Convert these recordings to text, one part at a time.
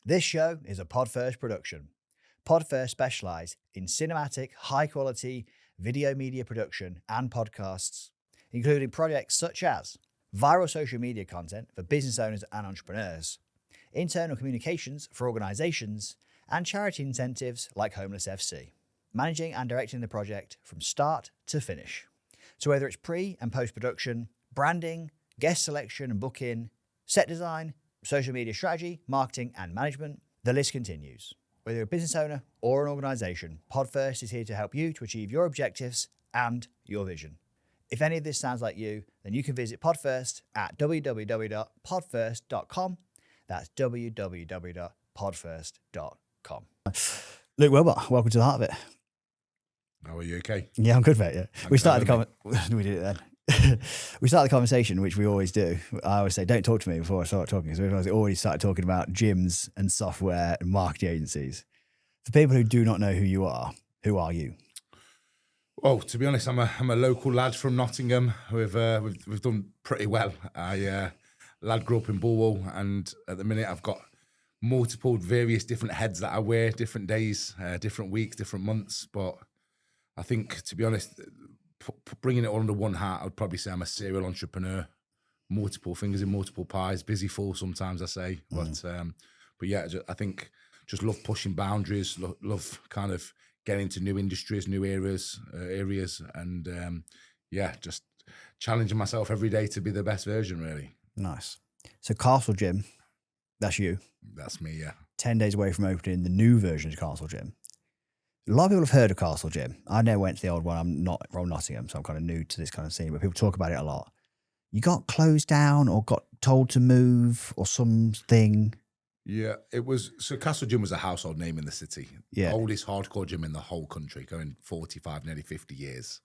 This show is a PodFirst production. PodFirst specialise in cinematic, high-quality video media production and podcasts, including projects such as viral social media content for business owners and entrepreneurs, internal communications for organisations, and charity incentives like Homeless FC, managing and directing the project from start to finish. So whether it's pre- and post-production, branding, guest selection and booking, set design, social media strategy, marketing and management, the list continues. Whether you're a business owner or an organisation, PodFirst is here to help you to achieve your objectives and your vision. If any of this sounds like you, then you can visit PodFirst at www.podfirst.com. That's www.podfirst.com. Luke Willmott, welcome to the heart of it. How are you? Okay. Yeah, I'm good, mate. Yeah. We started we did it then. We started the conversation, which we always do. I always say, don't talk to me before I start talking. So we've already started talking about gyms and software and marketing agencies. For people who do not know who you are, who are you? Well, to be honest, I'm a local lad from Nottingham. We've done pretty well. Lad grew up in Bulwell, and at the minute I've got multiple various different heads that I wear, different days, different weeks, different months. But I think, to be honest, bringing it all under one hat, I would probably say I'm a serial entrepreneur. Multiple fingers in multiple pies, busy fool sometimes I say. But yeah, I think just love pushing boundaries, love kind of getting into new industries, new areas, and yeah, just challenging myself every day to be the best version, really. Nice. So Castle Gym, that's you. That's me, yeah. 10 days away from opening the new version of Castle Gym. A lot of people have heard of Castle Gym. I never went to the old one. I'm not from Nottingham, so I'm kind of new to this kind of scene, but people talk about it a lot. You got closed down or got told to move or something? Yeah, it was. So Castle Gym was a household name in the city. Yeah. Oldest hardcore gym in the whole country, going 45, nearly 50 years.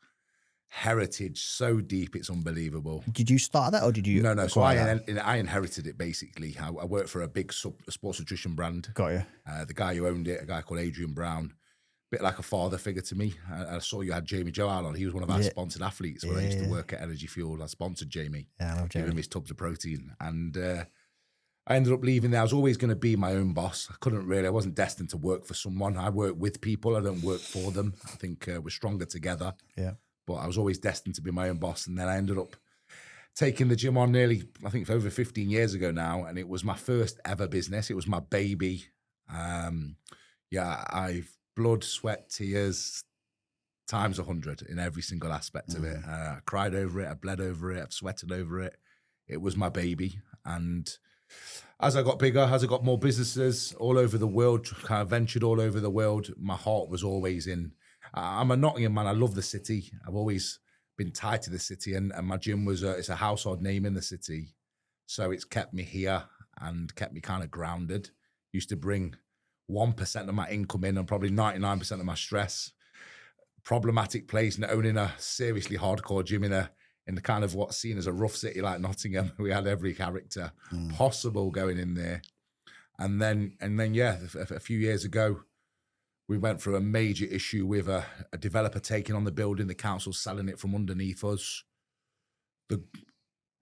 Heritage so deep, it's unbelievable. Did you start that or did you? No. So I inherited it basically. I worked for a big sports nutrition brand. Got you. The guy who owned it, a guy called Adrian Brown, bit like a father figure to me. I saw you had Jamie Joal on. He was one of our sponsored athletes when I used to work at Energy Fuel. I sponsored Jamie. Yeah, I love Jamie. Giving him his tubs of protein. And I ended up leaving there. I was always going to be my own boss. I wasn't destined to work for someone. I work with people. I don't work for them. I think we're stronger together. Yeah. But I was always destined to be my own boss. And then I ended up taking the gym on nearly, I think, over 15 years ago now. And it was my first ever business. It was my baby. I've blood, sweat, tears, times 100 in every single aspect of it. I cried over it. I bled over it. I've sweated over it. It was my baby. And as I got bigger, as I got more businesses all over the world, kind of ventured all over the world, my heart was always in. I'm a Nottingham man. I love the city. I've always been tied to the city, and my gym it's a household name in the city. So it's kept me here and kept me kind of grounded. Used to bring 1% of my income in and probably 99% of my stress. Problematic place, and owning a seriously hardcore gym in the kind of what's seen as a rough city like Nottingham. We had every character possible going in there. And then yeah, a few years ago, we went through a major issue with a developer taking on the building, the council selling it from underneath us. The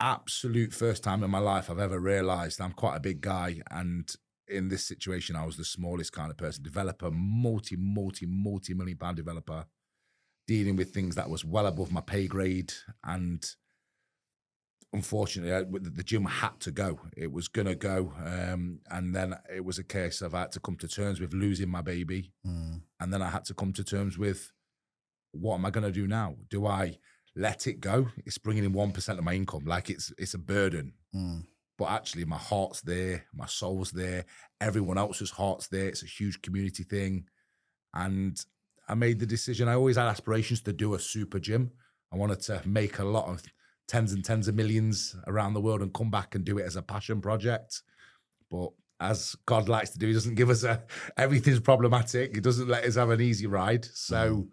absolute first time in my life I've ever realised I'm quite a big guy, and in this situation I was the smallest kind of person. Developer, multi-million pound developer, dealing with things that was well above my pay grade, and unfortunately, the gym had to go. It was going to go. And then it was a case of I had to come to terms with losing my baby. And then I had to come to terms with, what am I going to do now? Do I let it go? It's bringing in 1% of my income. Like it's a burden. But actually, my heart's there. My soul's there. Everyone else's heart's there. It's a huge community thing. And I made the decision. I always had aspirations to do a super gym. I wanted to make a lot of tens and tens of millions around the world and come back and do it as a passion project. But as God likes to do, he doesn't give us everything's problematic. He doesn't let us have an easy ride. So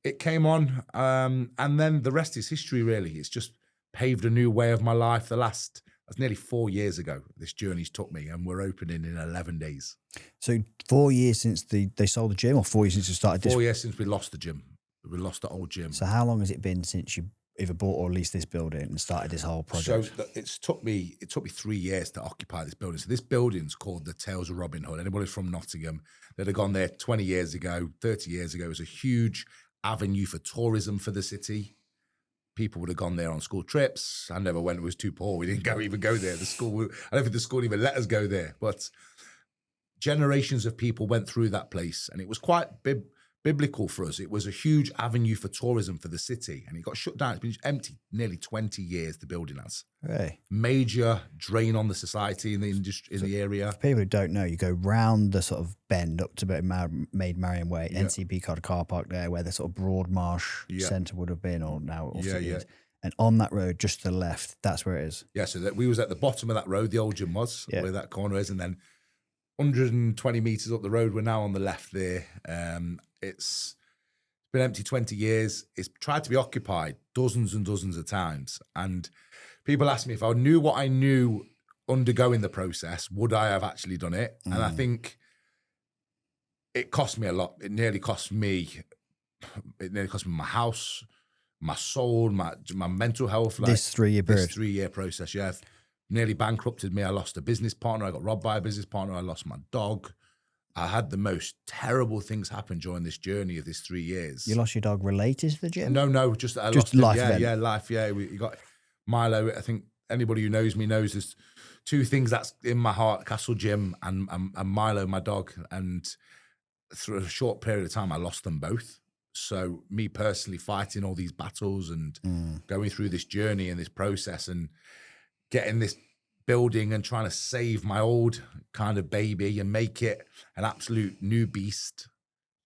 it came on, and then the rest is history, really. It's just paved a new way of my life. That's nearly 4 years ago, this journey's took me, and we're opening in 11 days. So 4 years since they sold the gym, or 4 years since you started this? 4 years since we lost the gym. We lost the old gym. So how long has it been since you either bought or leased this building and started this whole project? So it took me 3 years to occupy this building. So this building's called the Tales of Robin Hood. Anybody from Nottingham that had gone there 20 years ago, 30 years ago, it was a huge avenue for tourism for the city. People would have gone there on school trips. I never went. It was too poor. We didn't even go there. I don't think the school even let us go there. But generations of people went through that place, and it was quite biblical for us. It was a huge avenue for tourism for the city, and it got shut down. It's been empty nearly 20 years, the building has. Really? Major drain on the society in the industry, in the area. For people who don't know, you go round the sort of bend up to Maid Marian Way, NCP car park there, where the sort of Broad Marsh Centre would have been, or now it also is. And on that road, just to the left, that's where it is. Yeah, so that we was at the bottom of that road, the old gym was, where that corner is, and then 120 metres up the road, we're now on the left there. It's been empty 20 years. It's tried to be occupied dozens and dozens of times. And people ask me if I knew what I knew undergoing the process, would I have actually done it? And I think it cost me a lot. It nearly cost me my house, my soul, my mental health. Like, this 3 year period. This 3 year process, yeah. Nearly bankrupted me. I lost a business partner. I got robbed by a business partner. I lost my dog. I had the most terrible things happen during this journey of this 3 years. You lost your dog related to the gym? No, just life event. Yeah, life. Yeah, you got Milo. I think anybody who knows me knows there's two things that's in my heart: Castle Gym and Milo, my dog. And through a short period of time, I lost them both. So me personally fighting all these battles and going through this journey and this process and getting this building and trying to save my old kind of baby and make it an absolute new beast,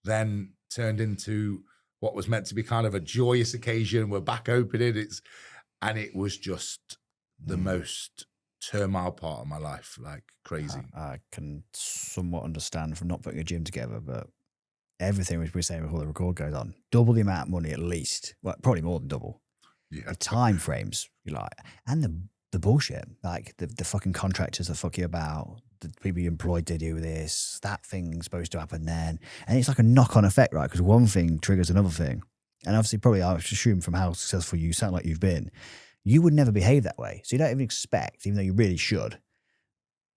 then turned into what was meant to be kind of a joyous occasion. We're back opening. It was just the most turmoil part of my life, like crazy. I can somewhat understand from not putting a gym together, but everything which we were saying before the record goes on, double the amount of money at least, well, probably more than double. Yeah. The time frames, you like, and the bullshit, like the fucking contractors that fuck you about, the people you employed to do this, that thing's supposed to happen then. And it's like a knock-on effect, right? Because one thing triggers another thing. And obviously, probably I assume from how successful you sound like you've been, you would never behave that way. So you don't even expect, even though you really should,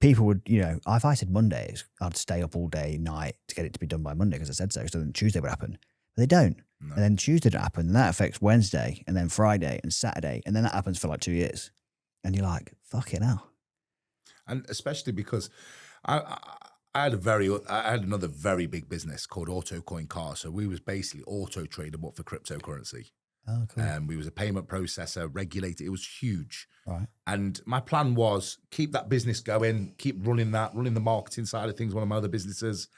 people would, if I said Mondays, I'd stay up all day, night to get it to be done by Monday because I said so. So then Tuesday would happen. But they don't. No. And then Tuesday would happen. And that affects Wednesday and then Friday and Saturday. And then that happens for like 2 years. And you're like, fucking hell. And especially because I had another very big business called AutoCoin Car. So we was basically auto tradable for cryptocurrency. Oh, cool. We was a payment processor, regulated. It was huge. Right. And my plan was keep that business going, keep running the marketing side of things, one of my other businesses,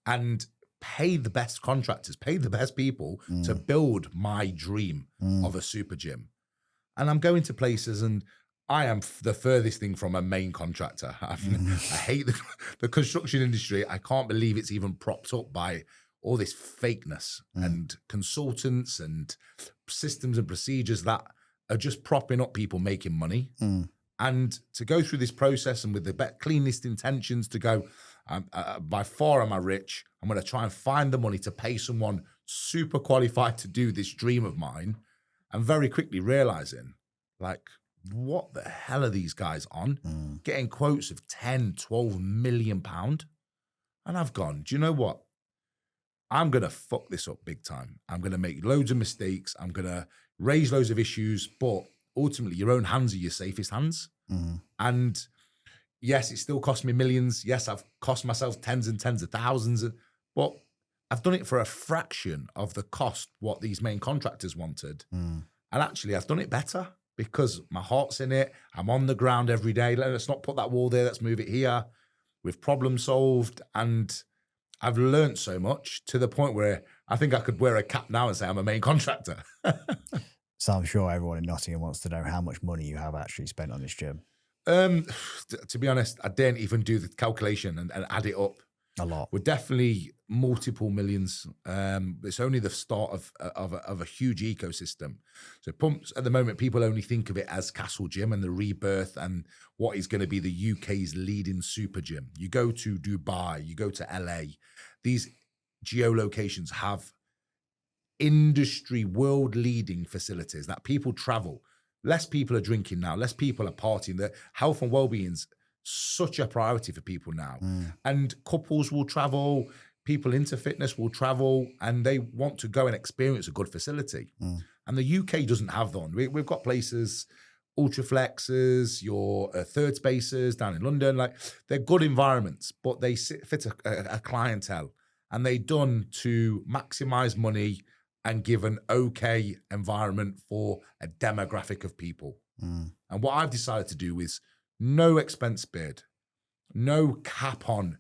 and pay the best contractors, pay the best people to build my dream of a super gym. And I'm going to places and I am the furthest thing from a main contractor. I hate the construction industry. I can't believe it's even propped up by all this fakeness and consultants and systems and procedures that are just propping up people making money. And to go through this process and with the cleanest intentions to go, by far am I rich? I'm going to try and find the money to pay someone super qualified to do this dream of mine. And very quickly realizing, like, what the hell are these guys on? Getting quotes of 10, 12 million pound. And I've gone, do you know what? I'm going to fuck this up big time. I'm going to make loads of mistakes. I'm going to raise loads of issues, but ultimately your own hands are your safest hands. And yes, it still cost me millions. Yes, I've cost myself tens and tens of thousands, but I've done it for a fraction of the cost what these main contractors wanted. And actually I've done it better because my heart's in it. I'm on the ground every day. Let's not put that wall there. Let's move it here. We've problem solved. And I've learned so much to the point where I think I could wear a cap now and say I'm a main contractor. So I'm sure everyone in Nottingham wants to know how much money you have actually spent on this gym. To be honest, I didn't even do the calculation and add it up. A lot. We're definitely multiple millions. It's only the start of a huge ecosystem. So pumps at the moment, people only think of it as Castle Gym and the rebirth and what is going to be the UK's leading super gym. You go to Dubai, you go to LA. These geolocations have industry, world-leading facilities that people travel. Less people are drinking now. Less people are partying. The health and well-being's such a priority for people now. And couples will travel, people into fitness will travel, and they want to go and experience a good facility. And the UK doesn't have them. We've got places, Ultraflexes, your third spaces down in London. Like, they're good environments, but they fit a clientele, and they're done to maximize money and give an okay environment for a demographic of people. And what I've decided to do is no expense bid, no cap on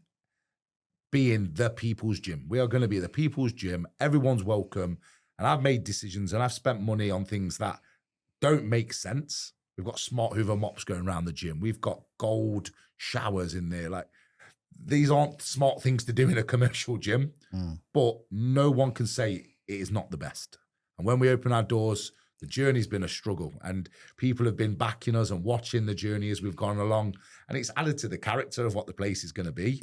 being the people's gym. We are going to be the people's gym. Everyone's welcome. And I've made decisions and I've spent money on things that don't make sense. We've got smart Hoover mops going around the gym. We've got gold showers in there. Like, these aren't smart things to do in a commercial gym, but no one can say it is not the best. And when we open our doors, the journey's been a struggle, and people have been backing us and watching the journey as we've gone along. And it's added to the character of what the place is going to be.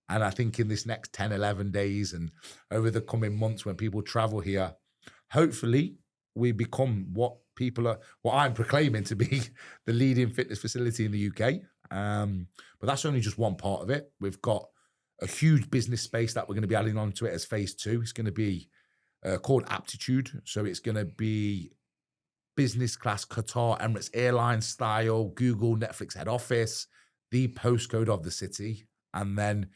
And I think in this next 10, 11 days and over the coming months when people travel here, hopefully we become what I'm proclaiming to be the leading fitness facility in the UK. But that's only just one part of it. We've got a huge business space that we're going to be adding on to it as phase 2. It's going to be called Aptitude. So it's going to be business class Qatar, Emirates Airlines style, Google, Netflix head office, the postcode of the city. And then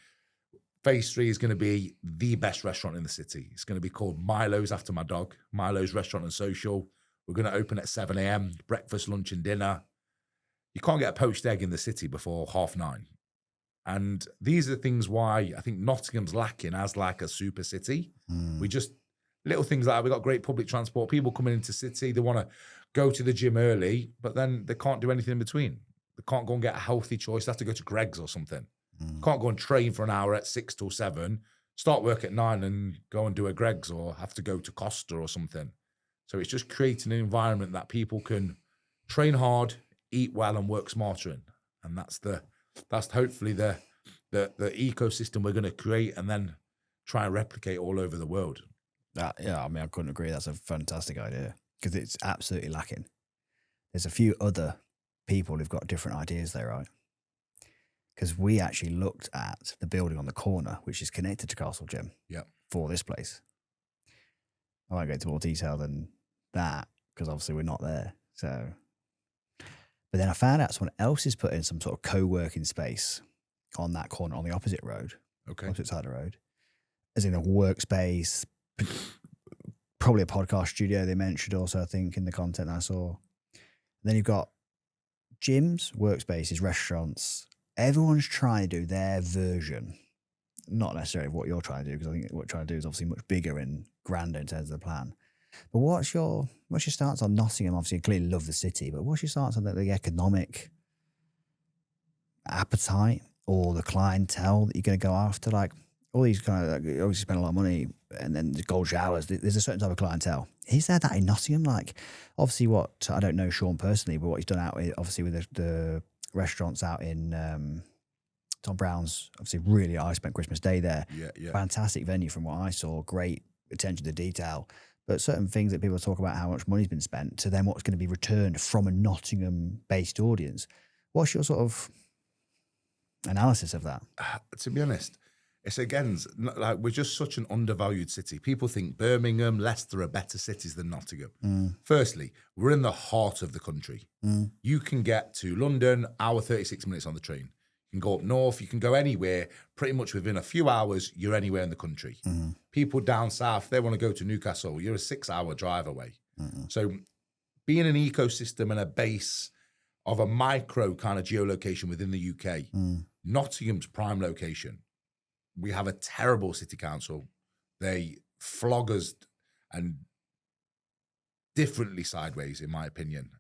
phase 3 is going to be the best restaurant in the city. It's going to be called Milo's, after my dog, Milo's Restaurant and Social. We're going to open at 7 a.m, breakfast, lunch and dinner. You can't get a poached egg in the city before 9:30. And these are the things why I think Nottingham's lacking as like a super city. We just, little things like that. We've got great public transport. People coming into city, they want to go to the gym early, but then they can't do anything in between. They can't go and get a healthy choice. They have to go to Greg's or something. Can't go and train for an hour at 6 till 7, start work at 9 and go and do a Greg's, or have to go to Costa or something. So it's just creating an environment that people can train hard, eat well and work smarter in. And that's hopefully the ecosystem we're going to create and then try and replicate all over the world. Yeah, I mean, I couldn't agree. That's a fantastic idea because it's absolutely lacking. There's a few other people who've got different ideas there, right? Because we actually looked at the building on the corner, which is connected to Castle Gym, for this place. I won't go into more detail than that because obviously we're not there. So, but then I found out someone else is putting some sort of co-working space on that corner on the opposite road, opposite side of the road, as in a workspace, probably a podcast studio they mentioned also, I think, in the content I saw. And then you've got gyms, workspaces, restaurants. Everyone's trying to do their version, not necessarily what you're trying to do, because I think what you're trying to do is obviously much bigger and grander in terms of the plan. But what's your stance on Nottingham? Obviously, you clearly love the city, but what's your stance on the economic appetite or the clientele that you're going to go after? Like all these kind of, like, you obviously spend a lot of money, and then the gold showers. There's a certain type of clientele. Is there that in Nottingham? Like, obviously, what I don't know Sean personally, but what he's done out with, obviously with the restaurants out in Tom Brown's, obviously really, I spent Christmas Day there. Yeah. Fantastic venue from what I saw, great attention to detail. But certain things that people talk about how much money's been spent to then what's going to be returned from a Nottingham-based audience. What's your sort of analysis of that? To be honest, it's again, like we're just such an undervalued city. People think Birmingham, Leicester are better cities than Nottingham. Firstly, we're in the heart of the country. You can get to London, hour 36 minutes on the train. You can go up north, you can go anywhere, pretty much within a few hours, you're anywhere in the country. People down south, they want to go to Newcastle, you're a 6-hour drive away. So being an ecosystem and a base of a micro kind of geolocation within the UK, Nottingham's prime location. We have a terrible city council. They flog us and differently sideways, in my opinion.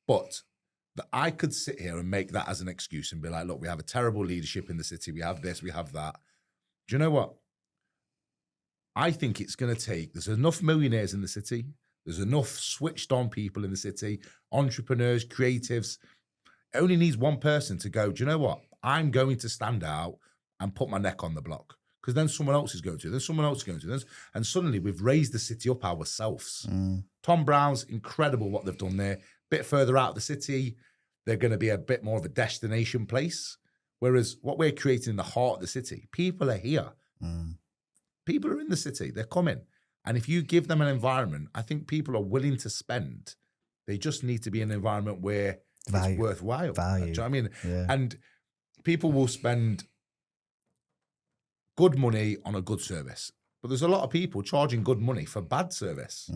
But I could sit here and make that as an excuse and be like, look, we have a terrible leadership in the city. We have this, we have that. Do you know what? I think it's going to take, there's enough millionaires in the city. There's enough switched on people in the city, entrepreneurs, creatives. It only needs one person to go, do you know what? I'm going to stand out and put my neck on the block because then someone else is going to, then someone else is going to, and suddenly we've raised the city up ourselves. Tom Brown's incredible what they've done there. Bit further out of the city, they're going to be a bit more of a destination place. Whereas what we're creating in the heart of the city, people are here. People are in the city, they're coming. And if you give them an environment, I think people are willing to spend. They just need to be in an environment where it's worthwhile. Value. Do you know what I mean? Yeah. And people will spend good money on a good service. But there's a lot of people charging good money for bad service.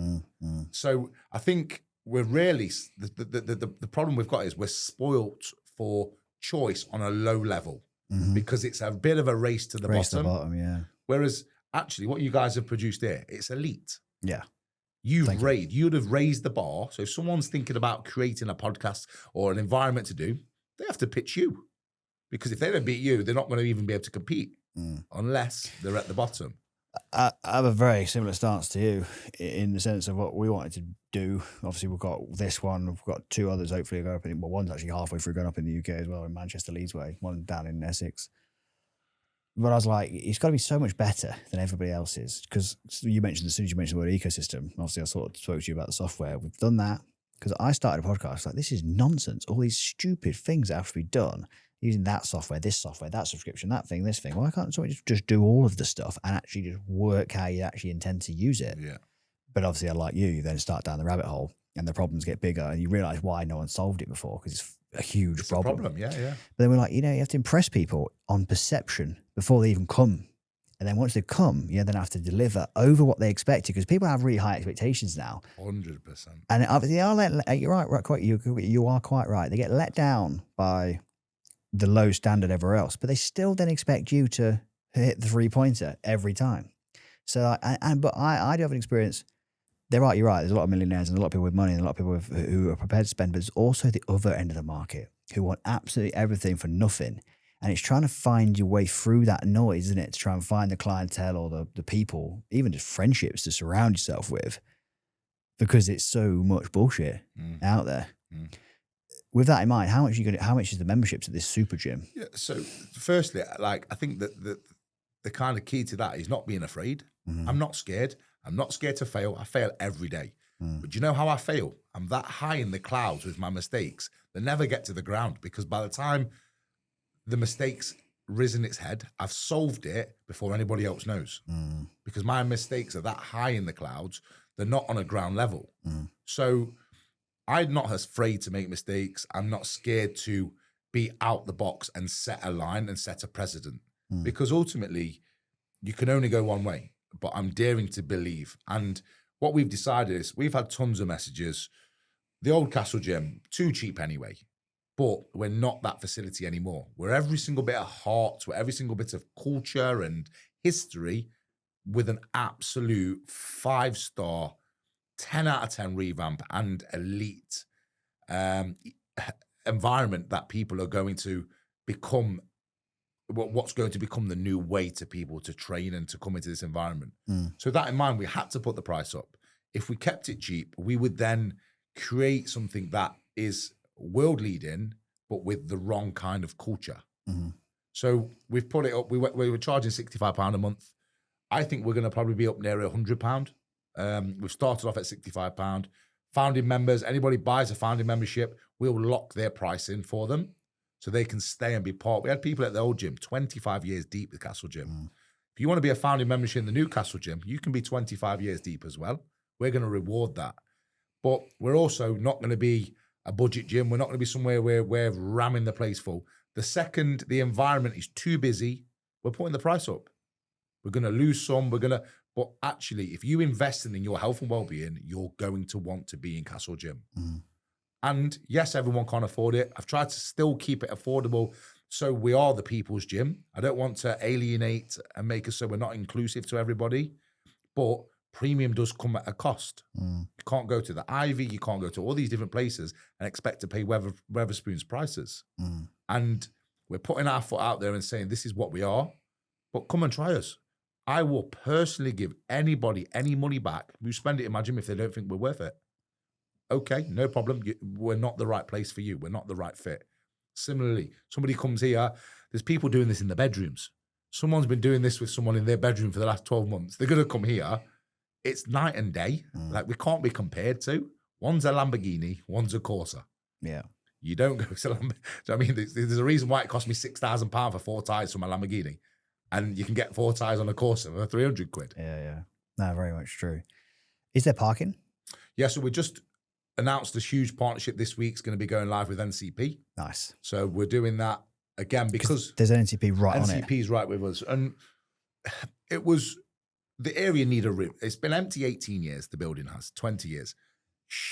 So I think we're really, the problem we've got is we're spoilt for choice on a low level because it's a bit of a race to the bottom. Yeah. Whereas actually what you guys have produced here, it's elite. Yeah. You'd have raised the bar. So if someone's thinking about creating a podcast or an environment to do, they have to pitch you. Because if they don't beat you, they're not going to even be able to compete unless they're at the bottom. I have a very similar stance to you in the sense of what we wanted to do. Obviously, we've got this one. We've got two others hopefully going up. Well, one's actually halfway through going up in the UK as well, in Manchester Leeds way. One down in Essex. But I was like, it's got to be so much better than everybody else's. Because you mentioned, as soon as you mentioned the word ecosystem, obviously I sort of spoke to you about the software. We've done that. Because I started a podcast like, this is nonsense. All these stupid things that have to be done using that software, this software, that subscription, that thing, this thing. Why can't someone just do all of the stuff and actually just work how you actually intend to use it? Yeah. But obviously, like you then start down the rabbit hole and the problems get bigger and you realize why no one solved it before because it's a huge problem. Yeah. But then we're like, you have to impress people on perception before they even come. And then once they come, you then have to deliver over what they expected because people have really high expectations now. 100%. And they are you're right, you are quite right. They get let down by the low standard everywhere else, but they still then expect you to hit the 3-pointer every time. So, but I do have an experience. You're right. There's a lot of millionaires and a lot of people with money and a lot of people who are prepared to spend, but there's also the other end of the market who want absolutely everything for nothing. And it's trying to find your way through that noise, isn't it? To try and find the clientele or the people, even just friendships to surround yourself with, because it's so much bullshit out there. With that in mind, how much is the membership to this super gym? Yeah. So firstly, I think that the kind of key to that is not being afraid. I'm not scared. I'm not scared to fail. I fail every day. But do you know how I fail? I'm that high in the clouds with my mistakes. They never get to the ground because by the time the mistake's risen its head, I've solved it before anybody else knows. Because my mistakes are that high in the clouds. They're not on a ground level. So I'm not afraid to make mistakes. I'm not scared to be out the box and set a line and set a precedent. Because ultimately, you can only go one way. But I'm daring to believe. And what we've decided is we've had tons of messages. The old Castle Gym, too cheap anyway. But we're not that facility anymore. We're every single bit of heart, we're every single bit of culture and history with an absolute 5-star, 10 out of 10 revamp and elite environment that people are going to become, what's going to become the new way to people to train and to come into this environment. So that in mind, we had to put the price up. If we kept it cheap, we would then create something that is world leading, but with the wrong kind of culture. So we've put it up. We were charging £65 a month. I think we're going to probably be up near £100. We've started off at £65. Founding members, anybody buys a founding membership, we'll lock their price in for them so they can stay and be part. We had people at the old gym, 25 years deep with Castle Gym. If you want to be a founding membership in the new Castle Gym, you can be 25 years deep as well. We're going to reward that. But we're also not going to be a budget gym. We're not going to be somewhere where we're ramming the place full. The second the environment is too busy, we're putting the price up. We're going to lose some. But actually, if you invest in your health and well-being, you're going to want to be in Castle Gym. And yes, everyone can't afford it. I've tried to still keep it affordable. So we are the people's gym. I don't want to alienate and make us so we're not inclusive to everybody. But premium does come at a cost. You can't go to the Ivy, you can't go to all these different places and expect to pay Weatherspoon's prices. And we're putting our foot out there and saying, this is what we are, but come and try us. I will personally give anybody any money back who spend it in my gym if they don't think we're worth it. Okay, no problem. We're not the right place for you. We're not the right fit. Similarly, somebody comes here, there's people doing this in the bedrooms. someone's been doing this with someone in their bedroom for the last 12 months. They're going to come here. It's night and day. Like, we can't be compared to. One's a Lamborghini, one's a Corsa. Yeah. You don't go to Lamborghini. I mean, there's a reason why it cost me £6,000 for 4 tyres for my Lamborghini. And you can get 4 tyres on a Corsa for 300 quid. Yeah. No, very much true. Is there parking? Yeah, so we just announced this huge partnership this week. It's going to be going live with NCP. Nice. So we're doing that again because there's an NCP right on it. NCP's right with us. And it was, the area needed a room. It's been empty 18 years, the building has, 20 years.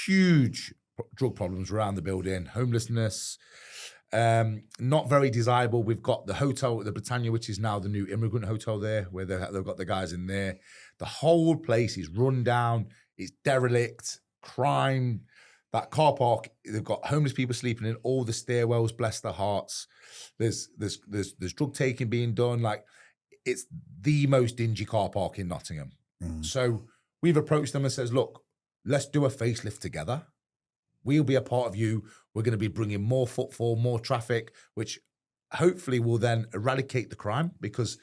Huge drug problems around the building, homelessness, not very desirable. We've got the hotel, the Britannia, which is now the new immigrant hotel there, where they've got the guys in there. The whole place is run down, it's derelict, crime. That car park, they've got homeless people sleeping in all the stairwells, bless their hearts. There's drug taking being done. Like, it's the most dingy car park in Nottingham. So we've approached them and says, look, let's do a facelift together. We'll be a part of you. We're going to be bringing more footfall, more traffic, which hopefully will then eradicate the crime because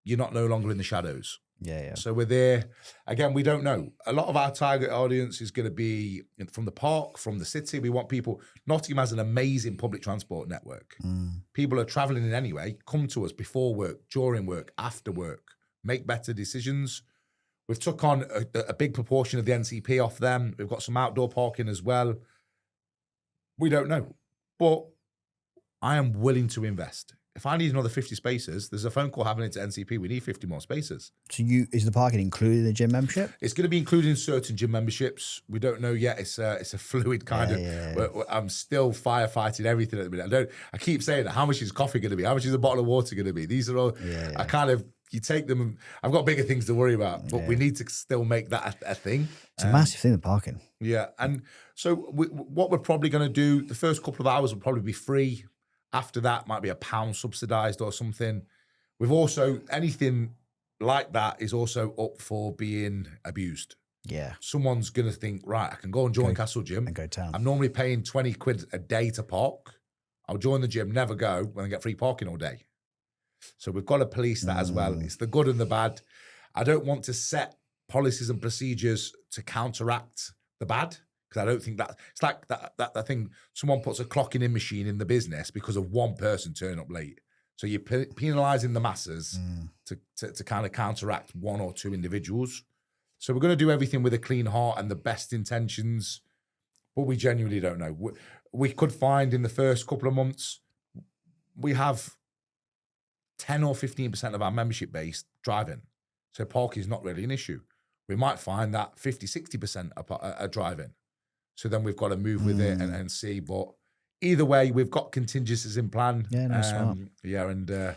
you're not no longer in the shadows. Yeah. So we're there. Again, we don't know. A lot of our target audience is going to be from the park, from the city. We want people. Nottingham has an amazing public transport network. People are travelling in anyway. Come to us before work, during work, after work. Make better decisions. We've took on a big proportion of the NCP off them. We've got some outdoor parking as well. We don't know. But I am willing to invest. If I need another 50 spaces, there's a phone call happening to NCP. We need 50 more spaces. So is the parking included in the gym membership? It's going to be included in certain gym memberships. We don't know yet. It's a fluid kind of. I'm still firefighting everything at the minute. I keep saying, how much is coffee going to be? How much is a bottle of water going to be? These are all. I kind of. You take them. I've got bigger things to worry about, but we need to still make that a thing. It's a massive thing, the parking. Yeah, and so what we're probably going to do, the first couple of hours will probably be free. After that, might be £1 subsidised or something. We've also, anything like that is also up for being abused. Yeah. Someone's going to think, right, I can go and join Castle Gym. And go town. I'm normally paying 20 quid a day to park. I'll join the gym, never go, when I get free parking all day. So we've got to police that as well. It's the good and the bad. I don't want to set policies and procedures to counteract the bad, because I don't think that it's like that thing. Someone puts a clocking in machine in the business because of one person turning up late. So you're penalising the masses to kind of counteract one or two individuals. So we're going to do everything with a clean heart and the best intentions, but we genuinely don't know. We could find in the first couple of months, we have 10 or 15% of our membership base driving. So parking is not really an issue. We might find that 50, 60% are driving. So then we've got to move with it and see. But either way, we've got contingencies in plan. Yeah, no, smart. Yeah, and I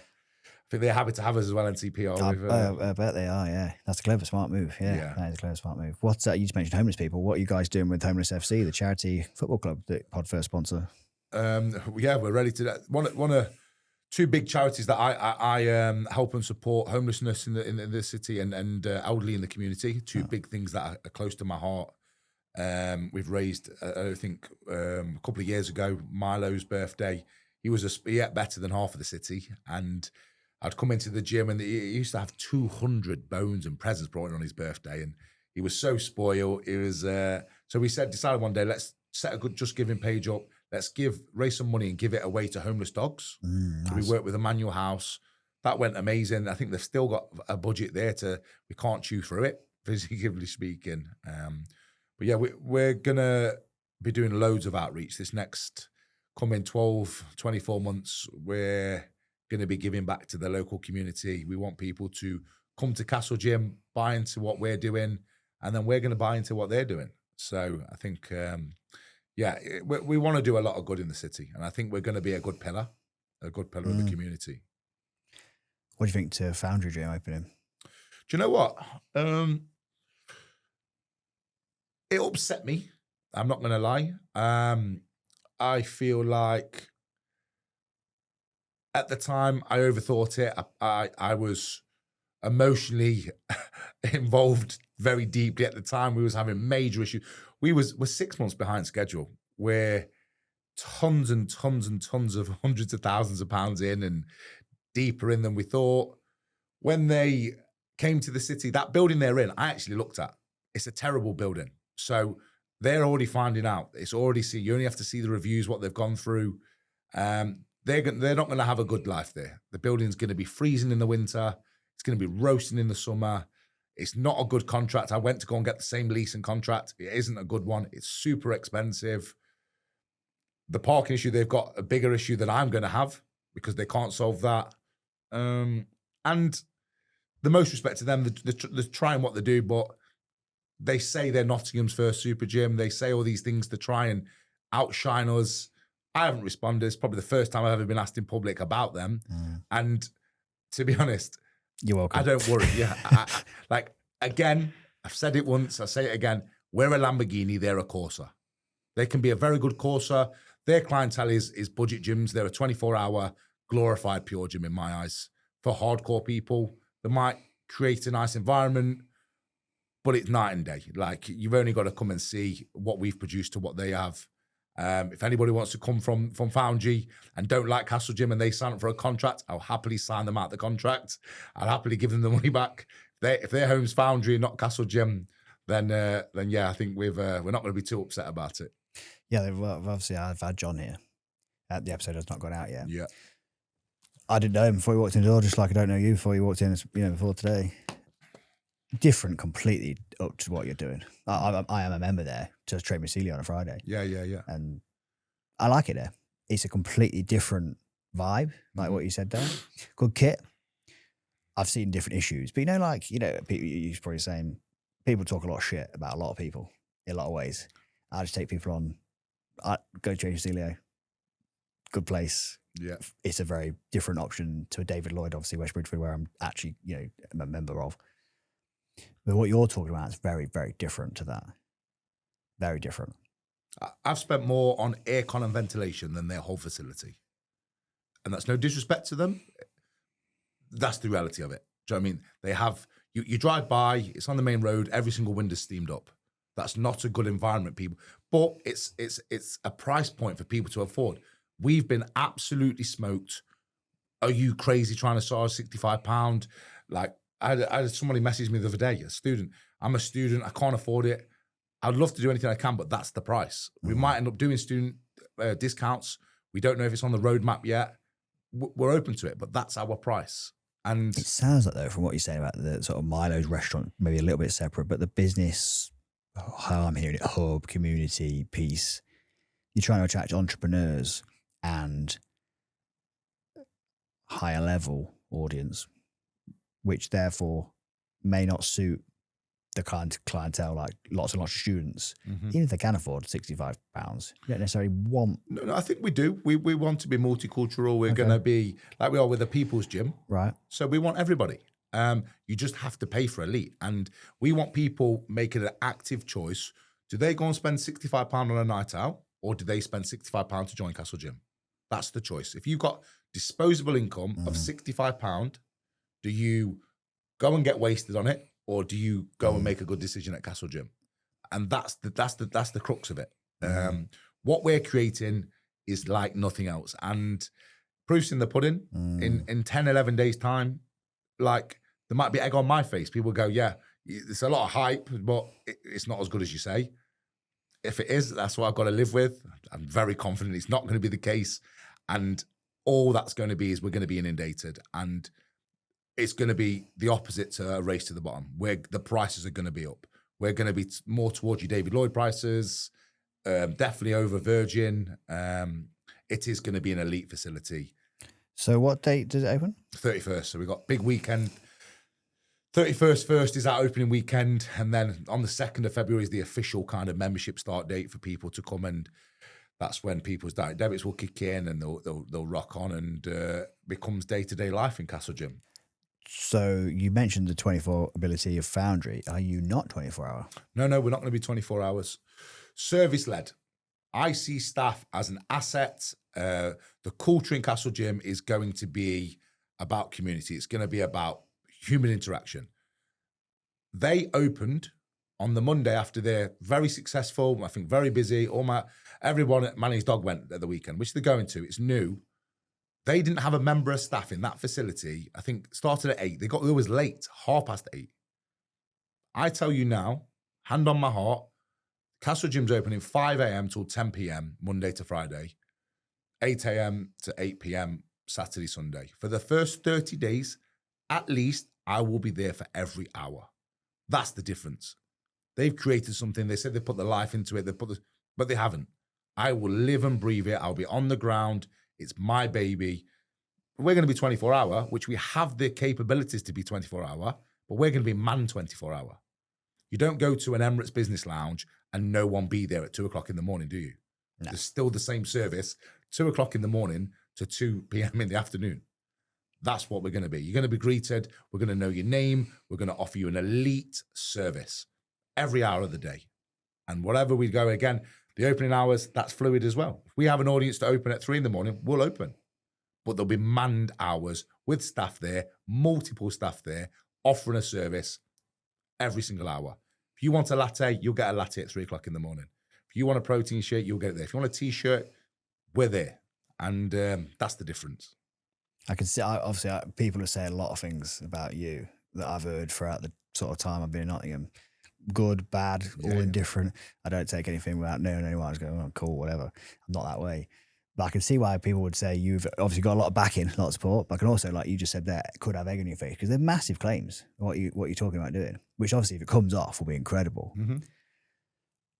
think they're happy to have us as well, NCP. I bet they are, yeah. That's a clever, smart move. Yeah, that is a clever, smart move. What, you just mentioned homeless people. What are you guys doing with Homeless FC, the charity football club that Pod First sponsor? Yeah, we're ready to. One of two big charities that I help and support homelessness in the city and elderly in the community. Two big things that are close to my heart. We've raised, I think, a couple of years ago, Milo's birthday. He ate better than half of the city, and I'd come into the gym and he used to have 200 bones and presents brought in on his birthday, and he was so spoiled. It was so we decided one day, let's set a good Just Giving page up. Let's raise some money and give it away to homeless dogs. Nice. So we worked with Emmanuel House. That went amazing. I think they've still got a budget there we can't chew through it, figuratively speaking. But yeah, we're going to be doing loads of outreach this next coming 12, 24 months. We're going to be giving back to the local community. We want people to come to Castle Gym, buy into what we're doing, and then we're going to buy into what they're doing. So I think, we want to do a lot of good in the city. And I think we're going to be a good pillar of the community. What do you think to Foundry Gym opening? Do you know what? It upset me. I'm not going to lie. I feel like at the time I overthought it. I was emotionally involved very deeply at the time. We was having major issues. We're 6 months behind schedule. We're tons and tons and tons of hundreds of thousands of pounds in, and deeper in than we thought. When they came to the city, that building they're in, I actually looked at. It's a terrible building. So they're already finding out. It's already you only have to see the reviews, what they've gone through. They're not going to have a good life there. The building's going to be freezing in the winter. It's going to be roasting in the summer. It's not a good contract. I went to go and get the same lease and contract. It isn't a good one. It's super expensive. The parking issue, they've got a bigger issue than I'm going to have because they can't solve that. And the most respect to them, they're trying what they do, but they say they're Nottingham's first super gym. They say all these things to try and outshine us. I haven't responded. It's probably the first time I've ever been asked in public about them. And to be honest, you're welcome. I don't worry. Yeah. Again, I've said it once, I say it again. We're a Lamborghini, they're a Corsa. They can be a very good Corsa. Their clientele is budget gyms. They're a 24-hour glorified pure gym in my eyes. For hardcore people, they might create a nice environment, but it's night and day. Like, you've only got to come and see what we've produced to what they have. If anybody wants to come from Foundry and don't like Castle Gym and they sign up for a contract, I'll happily sign them out the contract. I'll happily give them the money back. If their home's Foundry and not Castle Gym, then yeah, I think we're not going to be too upset about it. Yeah, obviously I've had John here. The episode has not gone out yet. Yeah, I didn't know him before he walked in the door, just like I don't know you before you walked in. Before today. Different completely up to what you're doing. I am a member there to train with Celia on a Friday. Yeah. And I like it there. It's a completely different vibe, like what you said there. Good kit. I've seen different issues, but you're probably saying people talk a lot of shit about a lot of people in a lot of ways. I just take people on. I go to train with Celia. Good place. Yeah. It's a very different option to a David Lloyd, obviously West Bridgeford, where I'm actually, a member of. But what you're talking about is very, very different to that. Very different. I've spent more on aircon and ventilation than their whole facility. And that's no disrespect to them. That's the reality of it. Do you know what I mean? They have, you drive by, it's on the main road, every single window's steamed up. That's not a good environment, people. But it's a price point for people to afford. We've been absolutely smoked. Are you crazy trying to charge £65? Like, I had somebody message me the other day, a student. I'm a student, I can't afford it. I'd love to do anything I can, but that's the price. We might end up doing student discounts. We don't know if it's on the roadmap yet. We're open to it, but that's our price. And it sounds like, though, from what you're saying about the sort of Milo's restaurant, maybe a little bit separate, but the business, how I'm hearing it, hub, community, piece, you're trying to attract entrepreneurs and higher level audience, which therefore may not suit the clientele, like lots and lots of students. Even if they can afford £65, you don't necessarily want. No, I think we do. We want to be multicultural. We're going to be like we are with the People's Gym. Right. So we want everybody. You just have to pay for elite. And we want people making an active choice. Do they go and spend £65 on a night out, or do they spend £65 to join Castle Gym? That's the choice. If you've got disposable income of £65, do you go and get wasted on it, or do you go and make a good decision at Castle Gym? And that's the crux of it. What we're creating is like nothing else. And proof's in the pudding. In 10, 11 days time, like, there might be egg on my face. People go, yeah, it's a lot of hype, but it's not as good as you say. If it is, that's what I've got to live with. I'm very confident it's not going to be the case. And all that's going to be is we're going to be inundated. And it's going to be the opposite to a race to the bottom, where the prices are going to be up. We're going to be more towards your David Lloyd prices, definitely over Virgin. It is going to be an elite facility. So what date does it open? 31st. So we've got big weekend. 31st first is our opening weekend. And then on the 2nd of February is the official kind of membership start date for people to come, and that's when people's direct debits will kick in and they'll rock on, and becomes day-to-day life in Castle Gym. So you mentioned the 24 ability of Foundry. Are you not 24 hour? No, we're not going to be 24 hours. Service-led. I see staff as an asset. The culture in Castle Gym is going to be about community. It's going to be about human interaction. They opened on the Monday after they're very successful, I think very busy. Everyone at Manny's Dog went at the weekend, which they're going to. It's new. They didn't have a member of staff in that facility. I think started at 8. They was late, 8:30. I tell you now, hand on my heart, Castle Gym's opening 5 a.m. till 10 p.m. Monday to Friday, 8 a.m. to 8 p.m. Saturday, Sunday. For the first 30 days, at least, I will be there for every hour. That's the difference. They've created something. They said they put their life into it. But they haven't. I will live and breathe it. I'll be on the ground. It's my baby. We're going to be 24-hour, which we have the capabilities to be 24-hour, but we're going to be manned 24-hour. You don't go to an Emirates Business Lounge and no one be there at 2 o'clock in the morning, do you? No. There's still the same service, 2 o'clock in the morning to 2 p.m. in the afternoon. That's what we're going to be. You're going to be greeted. We're going to know your name. We're going to offer you an elite service every hour of the day. And wherever we go, again, the opening hours, that's fluid as well. If we have an audience to open at 3 in the morning, we'll open. But there'll be manned hours with staff there, multiple staff there, offering a service every single hour. If you want a latte, you'll get a latte at 3 o'clock in the morning. If you want a protein shake, you'll get it there. If you want a t-shirt, we're there. And that's the difference. I can see, obviously, people have said a lot of things about you that I've heard throughout the sort of time I've been in Nottingham. Good, bad, all indifferent. I don't take anything without knowing anyone. I just go, oh, cool, whatever. I'm not that way. But I can see why people would say you've obviously got a lot of backing, a lot of support, but I can also, like you just said there, could have egg on your face because they're massive claims, what you're talking about doing, which obviously if it comes off will be incredible. Mm-hmm.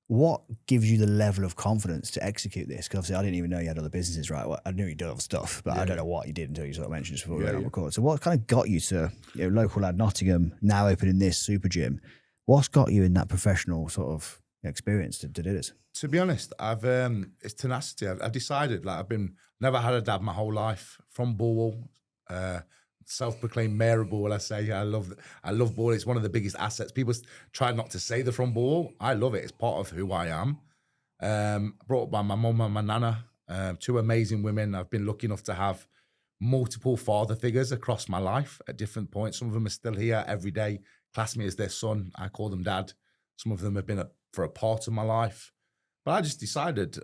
What gives you the level of confidence to execute this? Because obviously I didn't even know you had other businesses, right? Well, I knew you did other stuff, but I don't know what you did until you sort of mentioned just before we went on record. So what kind of got you to, local lad Nottingham, now opening this super gym? What's got you in that professional sort of experience to do this? To be honest, it's tenacity. I've decided, like, never had a dad my whole life. From Borwell, self-proclaimed mayor of Borwell, I say. I love Borwell. It's one of the biggest assets. People try not to say they're from Borwell. I love it. It's part of who I am. Brought up by my mum and my nana, 2 amazing women. I've been lucky enough to have multiple father figures across my life at different points. Some of them are still here every day. Class me as their son. I call them dad. Some of them have been for a part of my life. But I just decided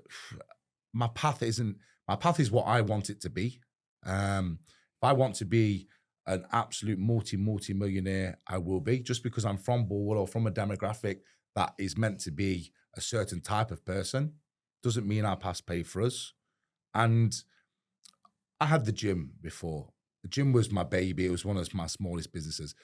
my path is what I want it to be. If I want to be an absolute multi-millionaire, I will be. Just because I'm from Borwell or from a demographic that is meant to be a certain type of person doesn't mean our past paid for us. And I had the gym before. The gym was my baby. It was one of my smallest businesses.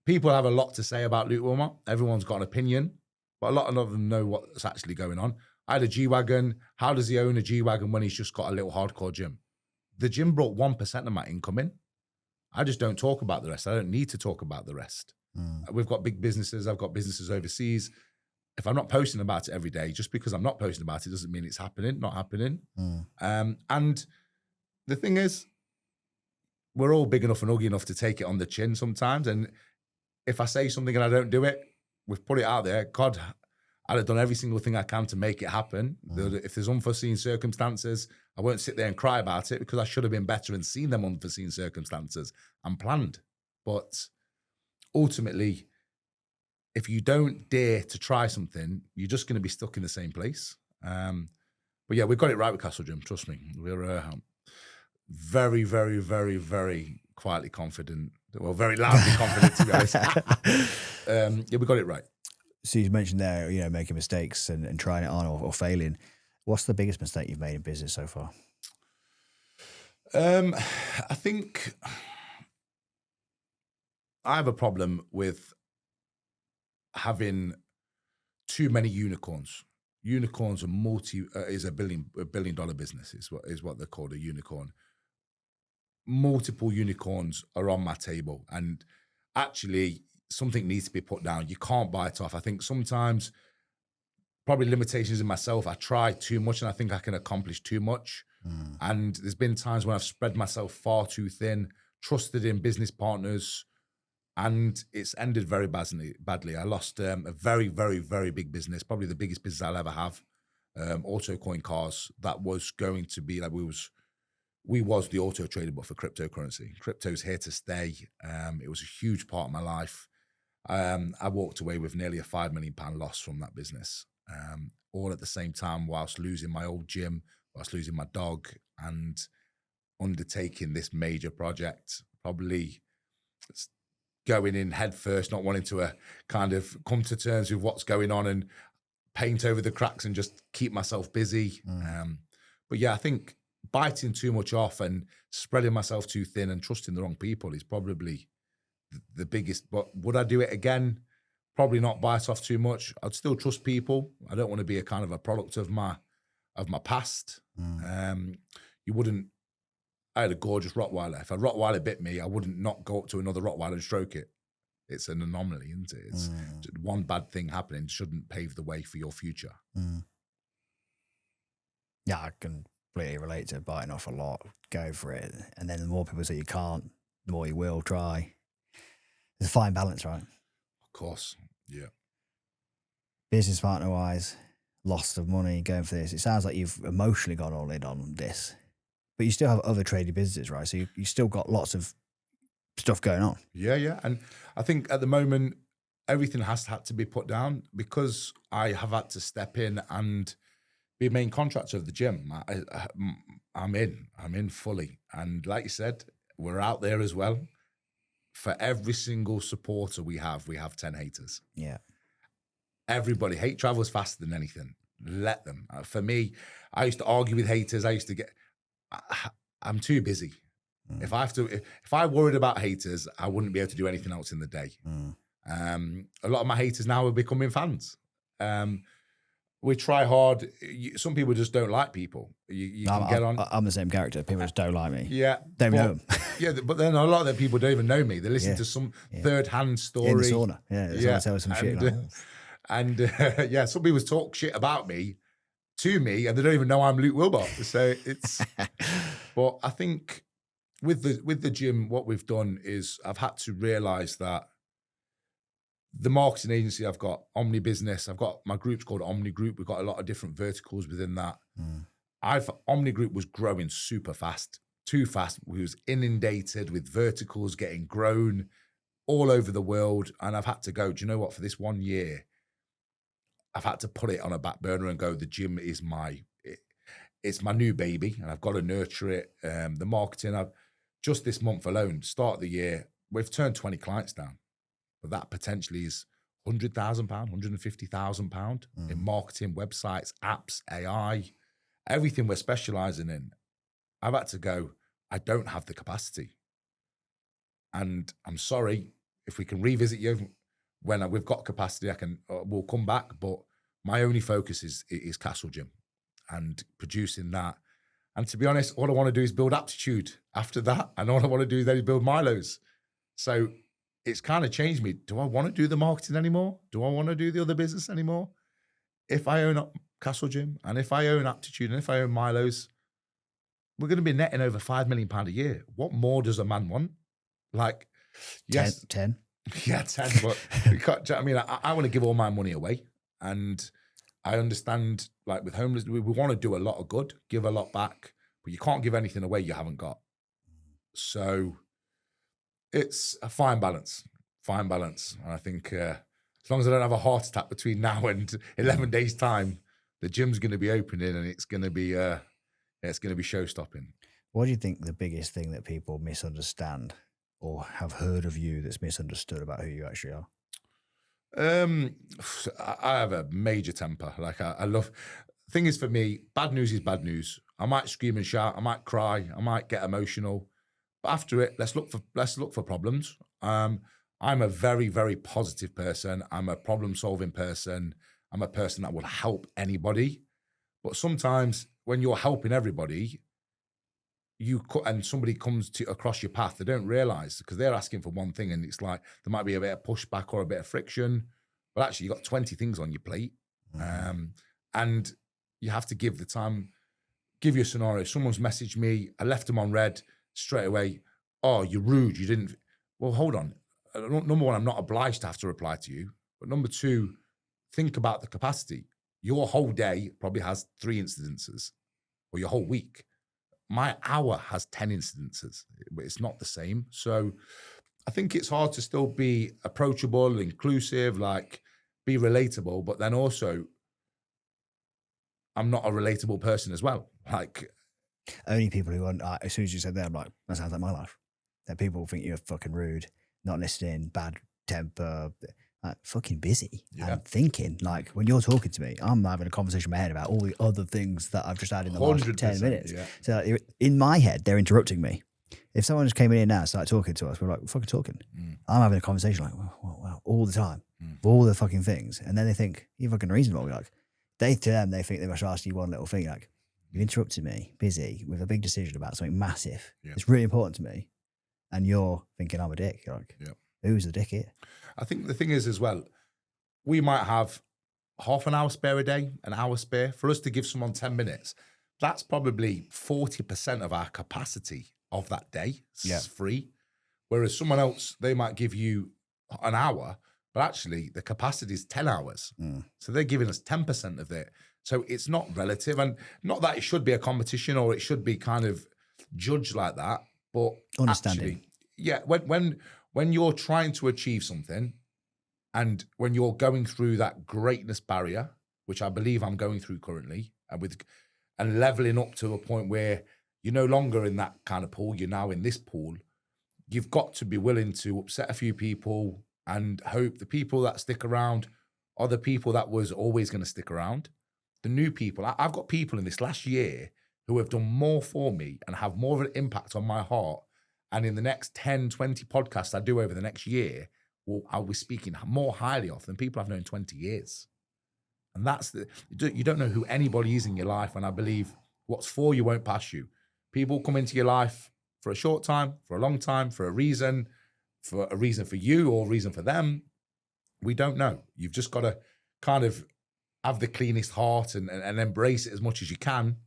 People have a lot to say about Luke Willmott. Everyone's got an opinion, but a lot of them know what's actually going on. I had a G-Wagon. How does he own a G-Wagon when he's just got a little hardcore gym? The gym brought 1% of my income in. I just don't talk about the rest. I don't need to talk about the rest. We've got big businesses. I've got businesses overseas. If I'm not posting about it every day, just because I'm not posting about it doesn't mean it's happening, not happening. And the thing is, we're all big enough and ugly enough to take it on the chin sometimes. And if I say something and I don't do it, we've put it out there. God, I'd have done every single thing I can to make it happen. If there's unforeseen circumstances, I won't sit there and cry about it because I should have been better and seen them unforeseen circumstances and planned. But ultimately, if you don't dare to try something, you're just going to be stuck in the same place. But yeah, we've got it right with Castle Gym. Trust me. We're very, very, very, very quietly confident. Well, very loudly confident, to be honest. Yeah, we got it right. So you mentioned there, making mistakes and trying it on or failing. What's the biggest mistake you've made in business so far? I think I have a problem with having too many unicorns. Unicorns are is a billion dollar business is what they're called, a unicorn. Multiple unicorns are on my table, and actually something needs to be put down. You can't bite off. I think sometimes probably limitations in myself. I try too much and I think I can accomplish too much. And there's been times when I've spread myself far too thin, trusted in business partners, and it's ended very badly. I lost a very, very, very big business, probably the biggest business I'll ever have. Auto coin cars. That was going to be like we was the auto trader, but for cryptocurrency. Crypto's here to stay. It was a huge part of my life. I walked away with nearly a £5 million loss from that business, all at the same time whilst losing my old gym, whilst losing my dog. And undertaking this major project, probably going in head first, not wanting to kind of come to terms with what's going on and paint over the cracks and just keep myself busy. But yeah, I think biting too much off and spreading myself too thin and trusting the wrong people is probably the biggest. But would I do it again? Probably not bite off too much. I'd still trust people. I don't want to be a kind of a product of my past. You wouldn't. I had a gorgeous Rottweiler. If a Rottweiler bit me, I wouldn't not go up to another Rottweiler and stroke it. It's an anomaly, isn't it? It's one bad thing happening shouldn't pave the way for your future. Yeah, I can completely relate to biting off a lot, go for it. And then the more people say you can't, the more you will try. There's a fine balance, right? Of course, yeah. Business partner wise, loss of money, going for this. It sounds like you've emotionally gone all in on this, but you still have other trading businesses, right? So you still got lots of stuff going on. Yeah. And I think at the moment, everything has had to be put down because I have had to step in and be a main contractor of the gym. I'm in fully. And like you said, we're out there as well. For every single supporter we have 10 haters. Yeah. Everybody, hate travels faster than anything. Let them. For me, I used to argue with haters. I'm too busy. If I worried about haters, I wouldn't be able to do anything else in the day. A lot of my haters now are becoming fans. We try hard. Some people just don't like people. You can get on. I'm the same character. People just don't like me. Yeah. Don't know them. Yeah, but then a lot of the people don't even know me. They listen to some third-hand story. In the sauna. Yeah. Tell us some shit. Yeah, some people talk shit about me to me, and they don't even know I'm Luke Willmott. So it's. But I think with the gym, what we've done is I've had to realise that the marketing agency I've got, Omni Business, I've got my group's called Omni Group. We've got a lot of different verticals within that. Omni Group was growing super fast, too fast. We was inundated with verticals getting grown all over the world. And I've had to go, do you know what? For this 1 year, I've had to put it on a back burner and go, the gym is it's my new baby and I've got to nurture it. The marketing, just this month alone, start of the year, we've turned 20 clients down. But that potentially is £100,000, £150,000 in marketing, websites, apps, AI, everything we're specializing in. I've had to go, I don't have the capacity. And I'm sorry, if we can revisit you when we've got capacity, we'll come back. But my only focus is Castle Gym and producing that. And to be honest, all I want to do is build aptitude after that. And all I want to do then is build Milos. So it's kind of changed me. Do I want to do the marketing anymore? Do I want to do the other business anymore? If I own Castle Gym and if I own Aptitude and if I own Milos, we're going to be netting over £5 million a year. What more does a man want? Like, yes. 10. Yeah, 10. But I mean, I want to give all my money away. And I understand, like with homeless, we want to do a lot of good, give a lot back, but you can't give anything away you haven't got. So it's a fine balance. And I think as long as I don't have a heart attack between now and 11 days' time, the gym's going to be opening and it's going to be show-stopping. What do you think the biggest thing that people misunderstand or have heard of you that's misunderstood about who you actually are? I have a major temper. Like I love. Thing is, for me, bad news is bad news. I might scream and shout. I might cry. I might get emotional. But after it, let's look for problems. I'm a very, very positive person. I'm a problem-solving person. I'm a person that will help anybody. But sometimes when you're helping everybody, and somebody comes across your path, they don't realize because they're asking for one thing, and it's like there might be a bit of pushback or a bit of friction. But actually, you've got 20 things on your plate, and you have to give the time. Give you a scenario. Someone's messaged me. I left them on red. Straight away, oh, you're rude. You didn't. Well, hold on. Number one, I'm not obliged to have to reply to you. But number two, think about the capacity. Your whole day probably has 3 incidences, or your whole week. My hour has 10 incidences. It's not the same. So I think it's hard to still be approachable, inclusive, like be relatable, but then also I'm not a relatable person as well. Like, Only people who want, as soon as you said that, I'm like, that sounds like my life. That people think you're fucking rude, not listening, bad temper, like fucking busy and thinking. Like when you're talking to me, I'm having a conversation in my head about all the other things that I've just had in the last 10 minutes. Yeah. So in my head, they're interrupting me. If someone just came in here now and started talking to us, we're like, fucking talking. I'm having a conversation like, wow, all the time, all the fucking things. And then they think, you're fucking reasonable. We're like, to them, they think they must ask you one little thing. Like, you interrupted me, busy, with a big decision about something massive. Yeah. It's really important to me. And you're thinking I'm a dick. You're like, who's the dick here? I think the thing is as well, we might have half an hour spare a day, an hour spare. For us to give someone 10 minutes, that's probably 40% of our capacity of that day. It's free. Whereas someone else, they might give you an hour, but actually the capacity is 10 hours. So they're giving us 10% of it. So it's not relative, and not that it should be a competition or it should be kind of judged like that, but understanding. Actually, when you're trying to achieve something, and when you're going through that greatness barrier, which I believe I'm going through currently, and leveling up to a point where you're no longer in that kind of pool, you're now in this pool, you've got to be willing to upset a few people and hope the people that stick around are the people that was always going to stick around. The new people, I've got people in this last year who have done more for me and have more of an impact on my heart. And in the next 10, 20 podcasts I do over the next year, I'll be speaking more highly of than people I've known 20 years. And that's you don't know who anybody is in your life. And I believe what's for you won't pass you. People come into your life for a short time, for a long time, for a reason for you or a reason for them. We don't know. You've just got to kind of have the cleanest heart and embrace it as much as you can.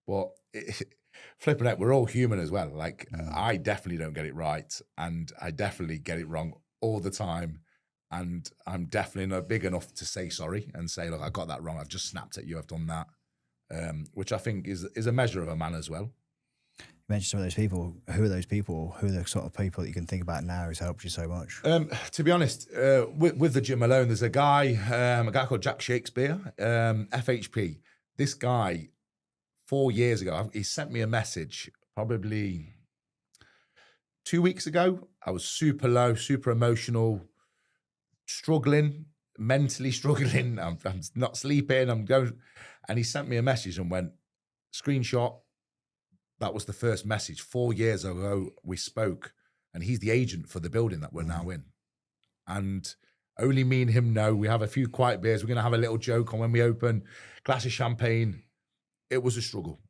But flipping out, we're all human as well. Like I definitely don't get it right, and I definitely get it wrong all the time. And I'm definitely not big enough to say sorry and say, look, I got that wrong. I've just snapped at you. I've done that, which I think is a measure of a man as well. You mentioned some of those people. Who are those people? Who are the sort of people that you can think about now who's helped you so much? To be honest, with the gym alone, there's a guy called Jack Shakespeare, FHP. This guy, 4 years ago, he sent me a message probably 2 weeks ago. I was super low, super emotional, struggling, mentally struggling. I'm not sleeping. I'm going, and he sent me a message and went, screenshot. That was the first message. 4 years ago, we spoke, and he's the agent for the building that we're now in. And only me and him know. We have a few quiet beers. We're going to have a little joke on when we open, glass of champagne. It was a struggle.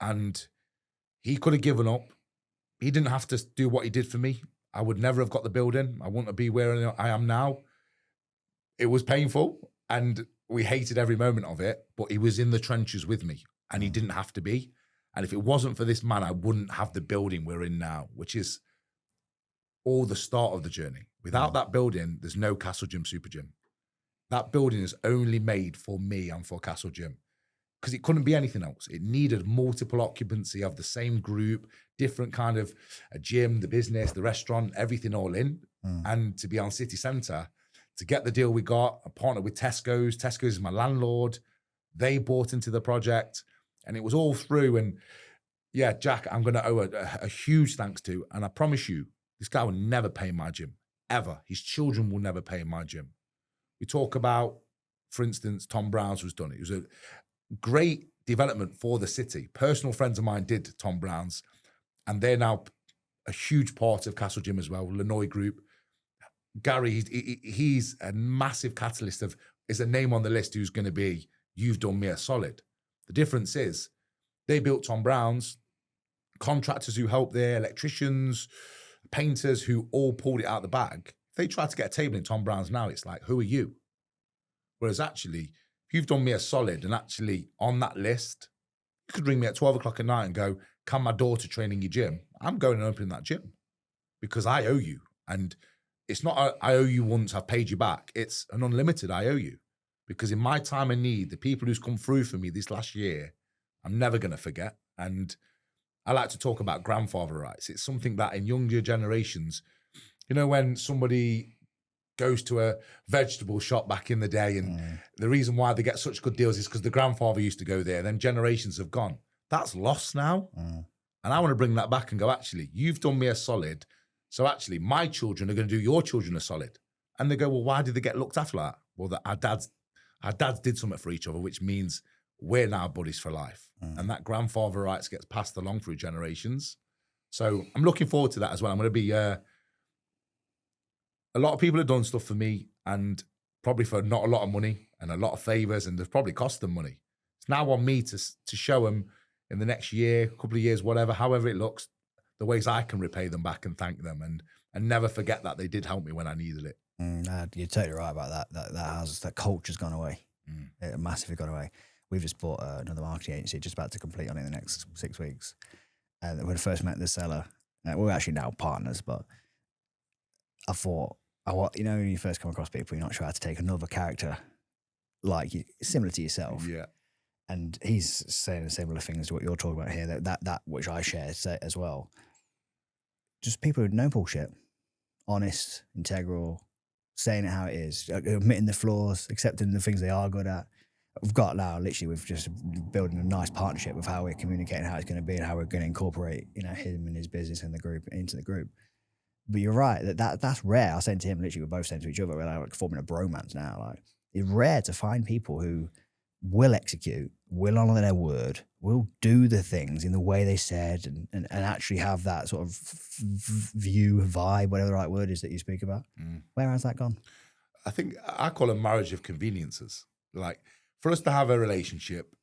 And he could have given up. He didn't have to do what he did for me. I would never have got the building. I wouldn't be where I am now. It was painful, and we hated every moment of it, but he was in the trenches with me, and he didn't have to be. And if it wasn't for this man, I wouldn't have the building we're in now, which is all the start of the journey. Without that building, there's no Castle Gym Supergym. That building is only made for me and for Castle Gym, because it couldn't be anything else. It needed multiple occupancy of the same group, different kind of a gym, the business, the restaurant, everything all in. And to be on city centre, to get the deal we got, I partnered with Tesco's. Tesco's is my landlord. They bought into the project. And it was all through. And yeah, Jack, I'm going to owe a huge thanks to. And I promise you, this guy will never pay my gym, ever. His children will never pay my gym. We talk about, for instance, Tom Brown's was done. It was a great development for the city. Personal friends of mine did Tom Brown's, and they're now a huge part of Castle Gym as well, Lanoy Group. Gary, he's a massive catalyst is a name on the list who's going to be, you've done me a solid. The difference is they built Tom Brown's, contractors who helped there, electricians, painters who all pulled it out of the bag. If they tried to get a table in Tom Brown's now, it's like, who are you? Whereas actually, if you've done me a solid and actually on that list, you could ring me at 12 o'clock at night and go, can my daughter train in your gym? I'm going and opening that gym because I owe you. And it's not I owe you once, I've paid you back. It's an unlimited I owe you. Because in my time of need, the people who's come through for me this last year, I'm never going to forget. And I like to talk about grandfather rights. It's something that in younger generations, you know, when somebody goes to a vegetable shop back in the day, and the reason why they get such good deals is because the grandfather used to go there. Then generations have gone. That's lost now. And I want to bring that back and go, actually, you've done me a solid. So actually, my children are going to do your children a solid. And they go, well, why did they get looked after like that? Well, our dads did something for each other, which means we're now buddies for life. And that grandfather rights gets passed along through generations. So I'm looking forward to that as well. I'm going to be, a lot of people have done stuff for me and probably for not a lot of money and a lot of favors, and they've probably cost them money. It's now on me to show them in the next year, couple of years, whatever, however it looks, the ways I can repay them back and thank them and never forget that they did help me when I needed it. You're totally right about that. That culture's gone away. It massively gone away. We've just bought another marketing agency, just about to complete on it in the next 6 weeks. And when I first met the seller, we're actually now partners, but I thought, when you first come across people, you're not sure how to take another character like you, similar to yourself. Yeah. And he's saying the similar things to what you're talking about here, that which I share as well. Just people who know bullshit, honest, integral, saying it how it is, admitting the flaws, accepting the things they are good at. We've just building a nice partnership of how we're communicating, how it's going to be, and how we're going to incorporate, him and his business and the group into the group. But you're right, that's rare. I was saying to him, literally, we're both saying to each other, we're like forming a bromance now. Like, it's rare to find people who will execute, will honor their word, will do the things in the way they said, and actually have that sort of view, vibe, whatever the right word is that you speak about. Where has that gone? I think I call a marriage of conveniences. Like, for us to have a relationship,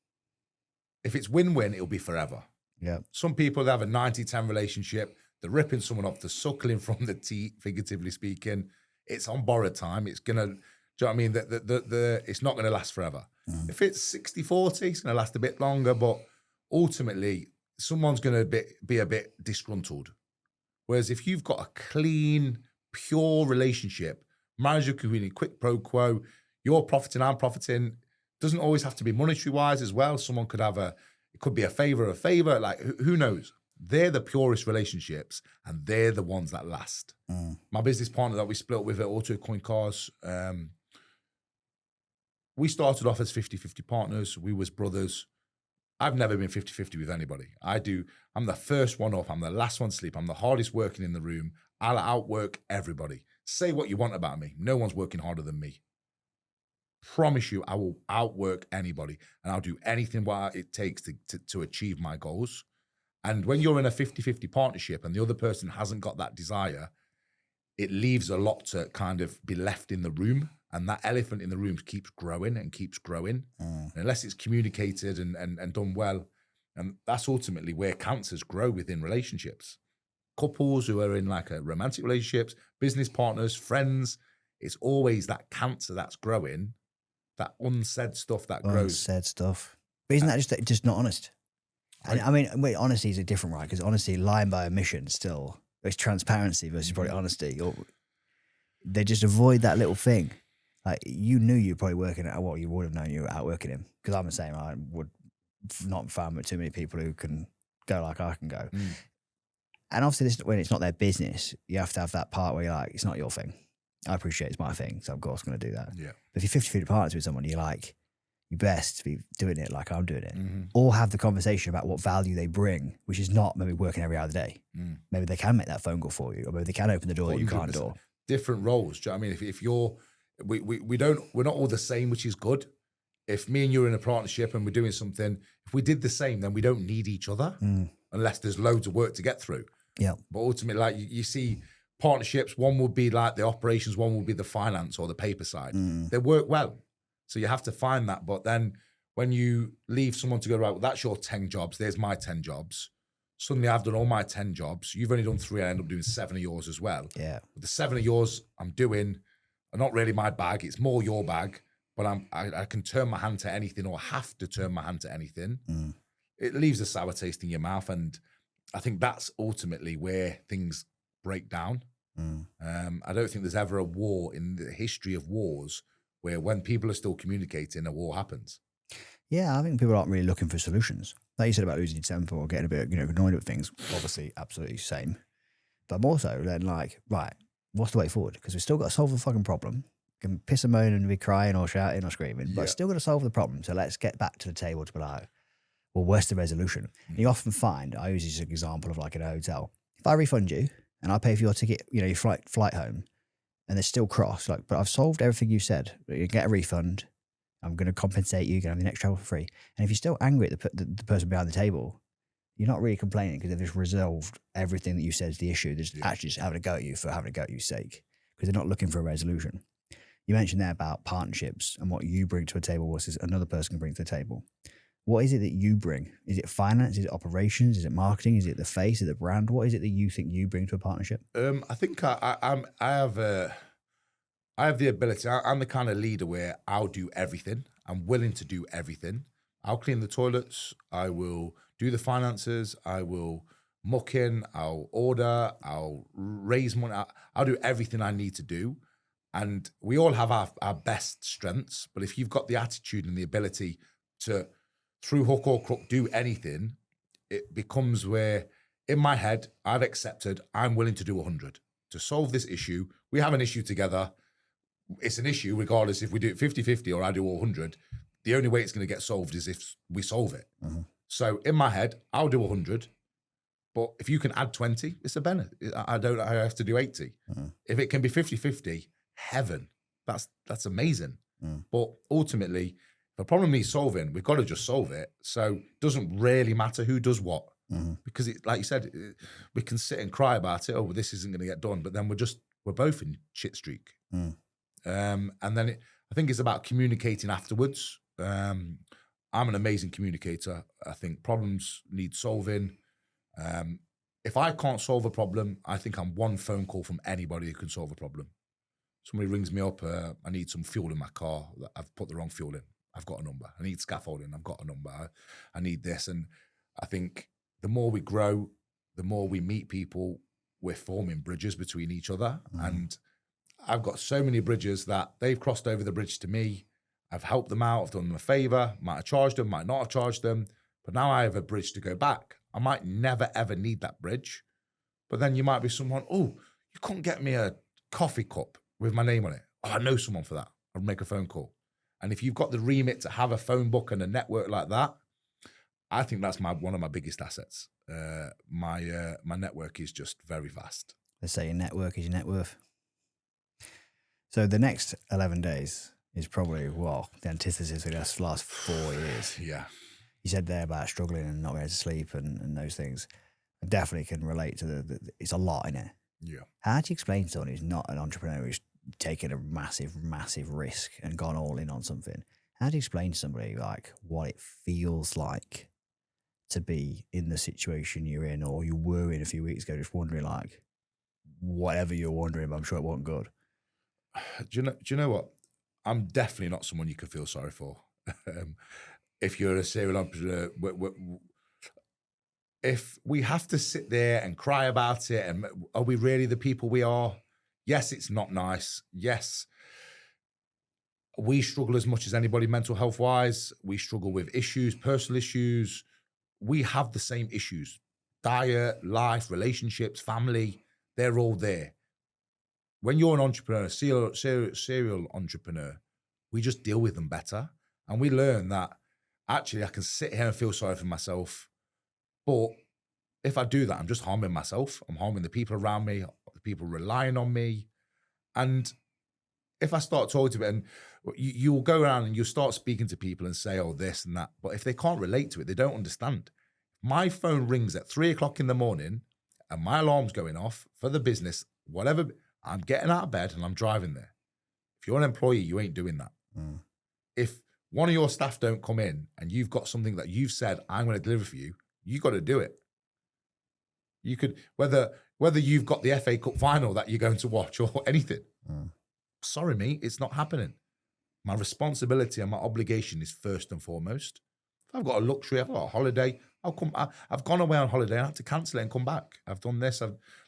if it's win-win, it'll be forever. Yeah. Some people, they have a 90-10 relationship. They're ripping someone off. They're suckling from the teat, figuratively speaking. It's on borrowed time. It's going to, do you know what I mean? It's not going to last forever. If it's 60-40, it's going to last a bit longer, but ultimately, someone's going to be a bit disgruntled. Whereas if you've got a clean, pure relationship, marriage of community, quid pro quo, you're profiting, I'm profiting, doesn't always have to be monetary-wise as well. Someone could have it could be a favor, like who knows? They're the purest relationships, and they're the ones that last. My business partner that we split up with at Auto Coin Cars, we started off as 50-50 partners. We was brothers. I've never been 50-50 with anybody. I'm the first one up. I'm the last one to sleep. I'm the hardest working in the room. I'll outwork everybody. Say what you want about me. No one's working harder than me. Promise you, I will outwork anybody, and I'll do anything what it takes to achieve my goals. And when you're in a 50-50 partnership and the other person hasn't got that desire, it leaves a lot to kind of be left in the room. And that elephant in the room keeps growing and keeps growing. And unless it's communicated and done well. And that's ultimately where cancers grow within relationships. Couples who are in like a romantic relationships, business partners, friends, it's always that cancer that's growing, that unsaid stuff that grows. Unsaid stuff. But isn't that just not honest? And I mean, wait, honesty is a different, right? Because honesty, lying by omission, still, it's transparency versus probably honesty. They just avoid that little thing. Like, you knew you were probably working at what you would have known you were outworking him. Because I'm the same. I would not found with too many people who can go like I can go. And obviously, when it's not their business, you have to have that part where you're like, it's not your thing. I appreciate it's my thing, so of course I'm going to do that. Yeah. But if you're 50-50 partners with someone, you're like, you're best to be doing it like I'm doing it. Or have the conversation about what value they bring, which is not maybe working every hour of the day. Maybe they can make that phone call for you, or maybe they can open the door that you can't do. Different roles. Do you know what I mean? If you're, we're not all the same, which is good. If me and you're in a partnership and we're doing something, if we did the same, then we don't need each other unless there's loads of work to get through. Yeah. But ultimately, like you see partnerships, one would be like the operations, one would be the finance or the paper side. They work well. So you have to find that. But then when you leave someone to go, right, well, that's your 10 jobs, there's my 10 jobs. Suddenly I've done all my 10 jobs. You've only done 3, I end up doing 7 of yours as well. Yeah. But the 7 of yours I'm doing are not really my bag. It's more your bag. But I can turn my hand to anything, or have to turn my hand to anything. It leaves a sour taste in your mouth. And I think that's ultimately where things break down. I don't think there's ever a war in the history of wars where when people are still communicating, a war happens. Yeah, I think people aren't really looking for solutions. Like you said about losing your temper or getting a bit, annoyed with things, obviously, absolutely same. But I'm also then like, right, what's the way forward? Because we've still got to solve the fucking problem. We can piss and moan and be crying or shouting or screaming, but still got to solve the problem. So let's get back to the table to be like, well, where's the resolution? And you often find, I use this as an example of like in a hotel. If I refund you and I pay for your ticket, you know, your flight home, and there's still cross, like, but I've solved everything you said. You get a refund. I'm going to compensate you. You're going to have the next travel for free. And if you're still angry at the person behind the table, you're not really complaining because they've just resolved everything that you said is the issue. They're just actually just having a go at you for having a go at you's sake because they're not looking for a resolution. You mentioned there about partnerships and what you bring to a table versus another person can bring to the table. What is it that you bring? Is it finance? Is it operations? Is it marketing? Is it the face? Is it the brand? What is it that you think you bring to a partnership? I think I have the ability. I'm the kind of leader where I'll do everything. I'm willing to do everything. I'll clean the toilets. I will do the finances. I will muck in. I'll order. I'll raise money. I'll do everything I need to do. And we all have our best strengths. But if you've got the attitude and the ability to, through hook or crook, do anything, it becomes where, in my head, I've accepted I'm willing to do 100 to solve this issue. We have an issue together. It's an issue regardless if we do it 50-50 or I do 100. The only way it's going to get solved is if we solve it. Mm-hmm. So in my head, I'll do 100. But if you can add 20, it's a benefit. I have to do 80. Mm-hmm. If it can be 50-50, heaven. That's amazing. Mm-hmm. But ultimately, the problem needs solving. We've got to just solve it. So it doesn't really matter who does what. Mm-hmm. Because like you said, we can sit and cry about it. Oh, well, this isn't going to get done. But then we're both in shit streak. Mm. And then I think it's about communicating afterwards. I'm an amazing communicator. I think problems need solving. If I can't solve a problem, I think I'm one phone call from anybody who can solve a problem. Somebody rings me up, I need some fuel in my car. I've put the wrong fuel in. I've got a number. I need scaffolding. I've got a number. I need this. And I think the more we grow, the more we meet people, we're forming bridges between each other. Mm. And I've got so many bridges that they've crossed over the bridge to me. I've helped them out. I've done them a favor. Might have charged them, might not have charged them. But now I have a bridge to go back. I might never, ever need that bridge. But then you might be someone, oh, you couldn't get me a coffee cup with my name on it. Oh, I know someone for that. I'll make a phone call. And if you've got the remit to have a phone book and a network like that, I think that's one of my biggest assets. My network is just very vast. They say your network is your net worth. So the next 11 days is probably, the antithesis of the last 4 years. Yeah. You said there about struggling and not being able to sleep and those things. I definitely can relate to it's a lot in it. Yeah. How do you explain to someone who's not an entrepreneur, who's taken a massive, massive risk and gone all in on something? How do you explain to somebody like what it feels like to be in the situation you're in, or you were in a few weeks ago, just wondering like whatever you're wondering, but I'm sure it wasn't good. Do you know what? I'm definitely not someone you can feel sorry for. If you're a serial entrepreneur, if we have to sit there and cry about it, and are we really the people we are? Yes, it's not nice. Yes, we struggle as much as anybody mental health wise. We struggle with issues, personal issues. We have the same issues: diet, life, relationships, family. They're all there. When you're an entrepreneur, serial entrepreneur, we just deal with them better. And we learn that actually I can sit here and feel sorry for myself. But if I do that, I'm just harming myself. I'm harming the people around me, the people relying on me. And if I start talking to it, and you'll go around and you'll start speaking to people and say, oh, this and that. But if they can't relate to it, they don't understand. My phone rings at 3 o'clock in the morning and my alarm's going off for the business, whatever. I'm getting out of bed and I'm driving there. If you're an employee, you ain't doing that. Mm. If one of your staff don't come in and you've got something that you've said, I'm going to deliver for you, you got to do it. You could, whether you've got the FA Cup final that you're going to watch or anything. Mm. Sorry, mate, it's not happening. My responsibility and my obligation is first and foremost. If I've got a luxury, I've got a holiday, I've gone away on holiday, I had to cancel it and come back. I've done this.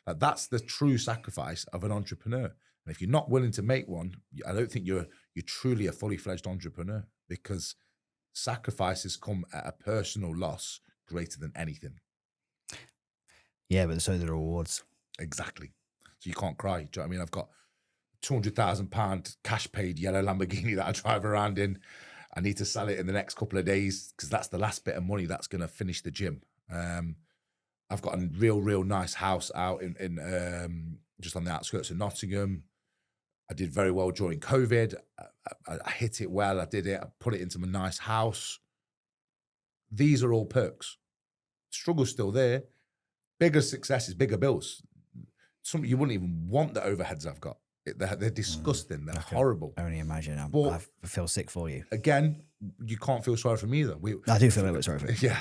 That's the true sacrifice of an entrepreneur. And if you're not willing to make one, I don't think you're truly a fully fledged entrepreneur, because sacrifices come at a personal loss greater than anything. Yeah, but so are the rewards. Exactly. So you can't cry. Do you know what I mean? I've got £200,000 cash paid yellow Lamborghini that I drive around in. I need to sell it in the next couple of days because that's the last bit of money that's going to finish the gym. I've got a real nice house out in just on the outskirts of Nottingham. I did very well during COVID. I hit it well. I did it. I put it into my nice house. These are all perks. Struggle's still there. Bigger successes, bigger bills. Something you wouldn't even want the overheads I've got. They're disgusting. They're horrible. I only imagine. I feel sick for you. Again, you can't feel sorry for me either. I do feel a little bit sorry for you. Yeah.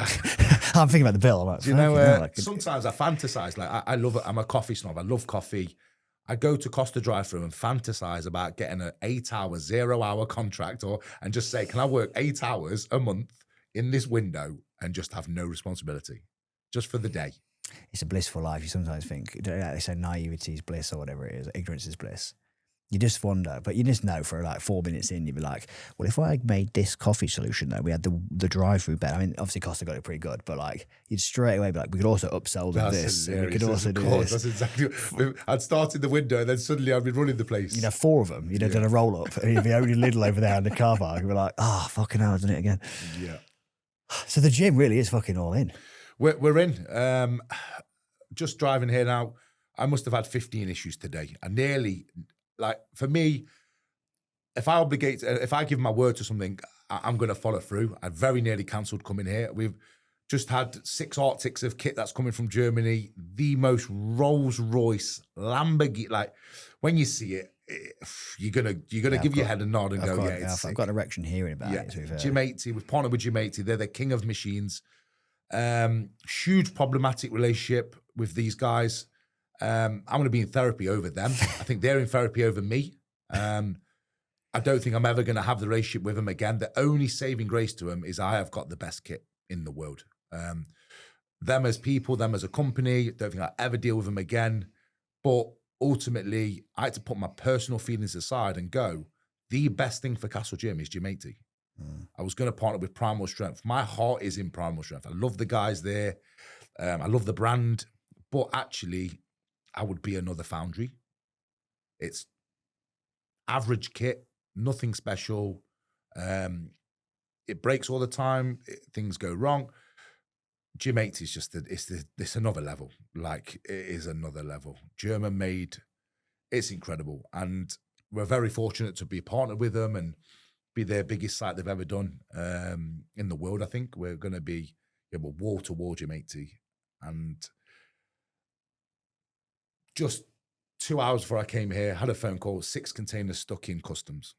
I'm thinking about the bill. I'm like, do you know, sometimes I fantasize. Like I love it. I'm a coffee snob. I love coffee. I go to Costa drive-through and fantasize about getting an 8-hour, 0-hour contract and just say, can I work 8 hours a month in this window and just have no responsibility just for the day? It's a blissful life. You sometimes think, they say naivety is bliss or whatever it is, ignorance is bliss. You just wonder, but you just know for like 4 minutes in, you'd be like, well, if I made this coffee solution though, we had the drive-through bed. I mean, obviously Costa got it pretty good, but like you'd straight away be like, we could also upsell them this. We could also do this. That's exactly. I'd started the window and then suddenly I'd be running the place. You'd have 4 of them. You'd have done a roll-up and you'd be only Lidl over there in the car park. You'd be like, oh, fucking hell, I've done it again. Yeah. So the gym really is fucking all in. We're in. Just driving here now, I must have had 15 issues today. I nearly, like, for me, if I give my word to something, I'm going to follow through. I very nearly cancelled coming here. We've just had 6 Arctics of kit that's coming from Germany. The most Rolls Royce Lamborghini. Like, when you see it, you're gonna give your head a nod and go, I've got an erection hearing about it. Gym 80, we've partnered with Gym 80. They're the king of machines. Huge problematic relationship with these guys. I'm going to be in therapy over them. I think they're in therapy over me. I don't think I'm ever going to have the relationship with them again. The only saving grace to them is I have got the best kit in the world. Them as people, them as a company, don't think I'll ever deal with them again. But ultimately, I had to put my personal feelings aside and go, the best thing for Castle Gym is Gym 80. I was going to partner with Primal Strength. My heart is in Primal Strength. I love the guys there. I love the brand. But actually, I would be another Foundry. It's average kit, nothing special. It breaks all the time. Things go wrong. Gym 80 is just, it's another level. Like, it is another level. German made, it's incredible. And we're very fortunate to be partnered with them and be their biggest site they've ever done in the world, I think. We're going to be wall-to-wall Gym 80. And just 2 hours before I came here, had a phone call, 6 containers stuck in customs.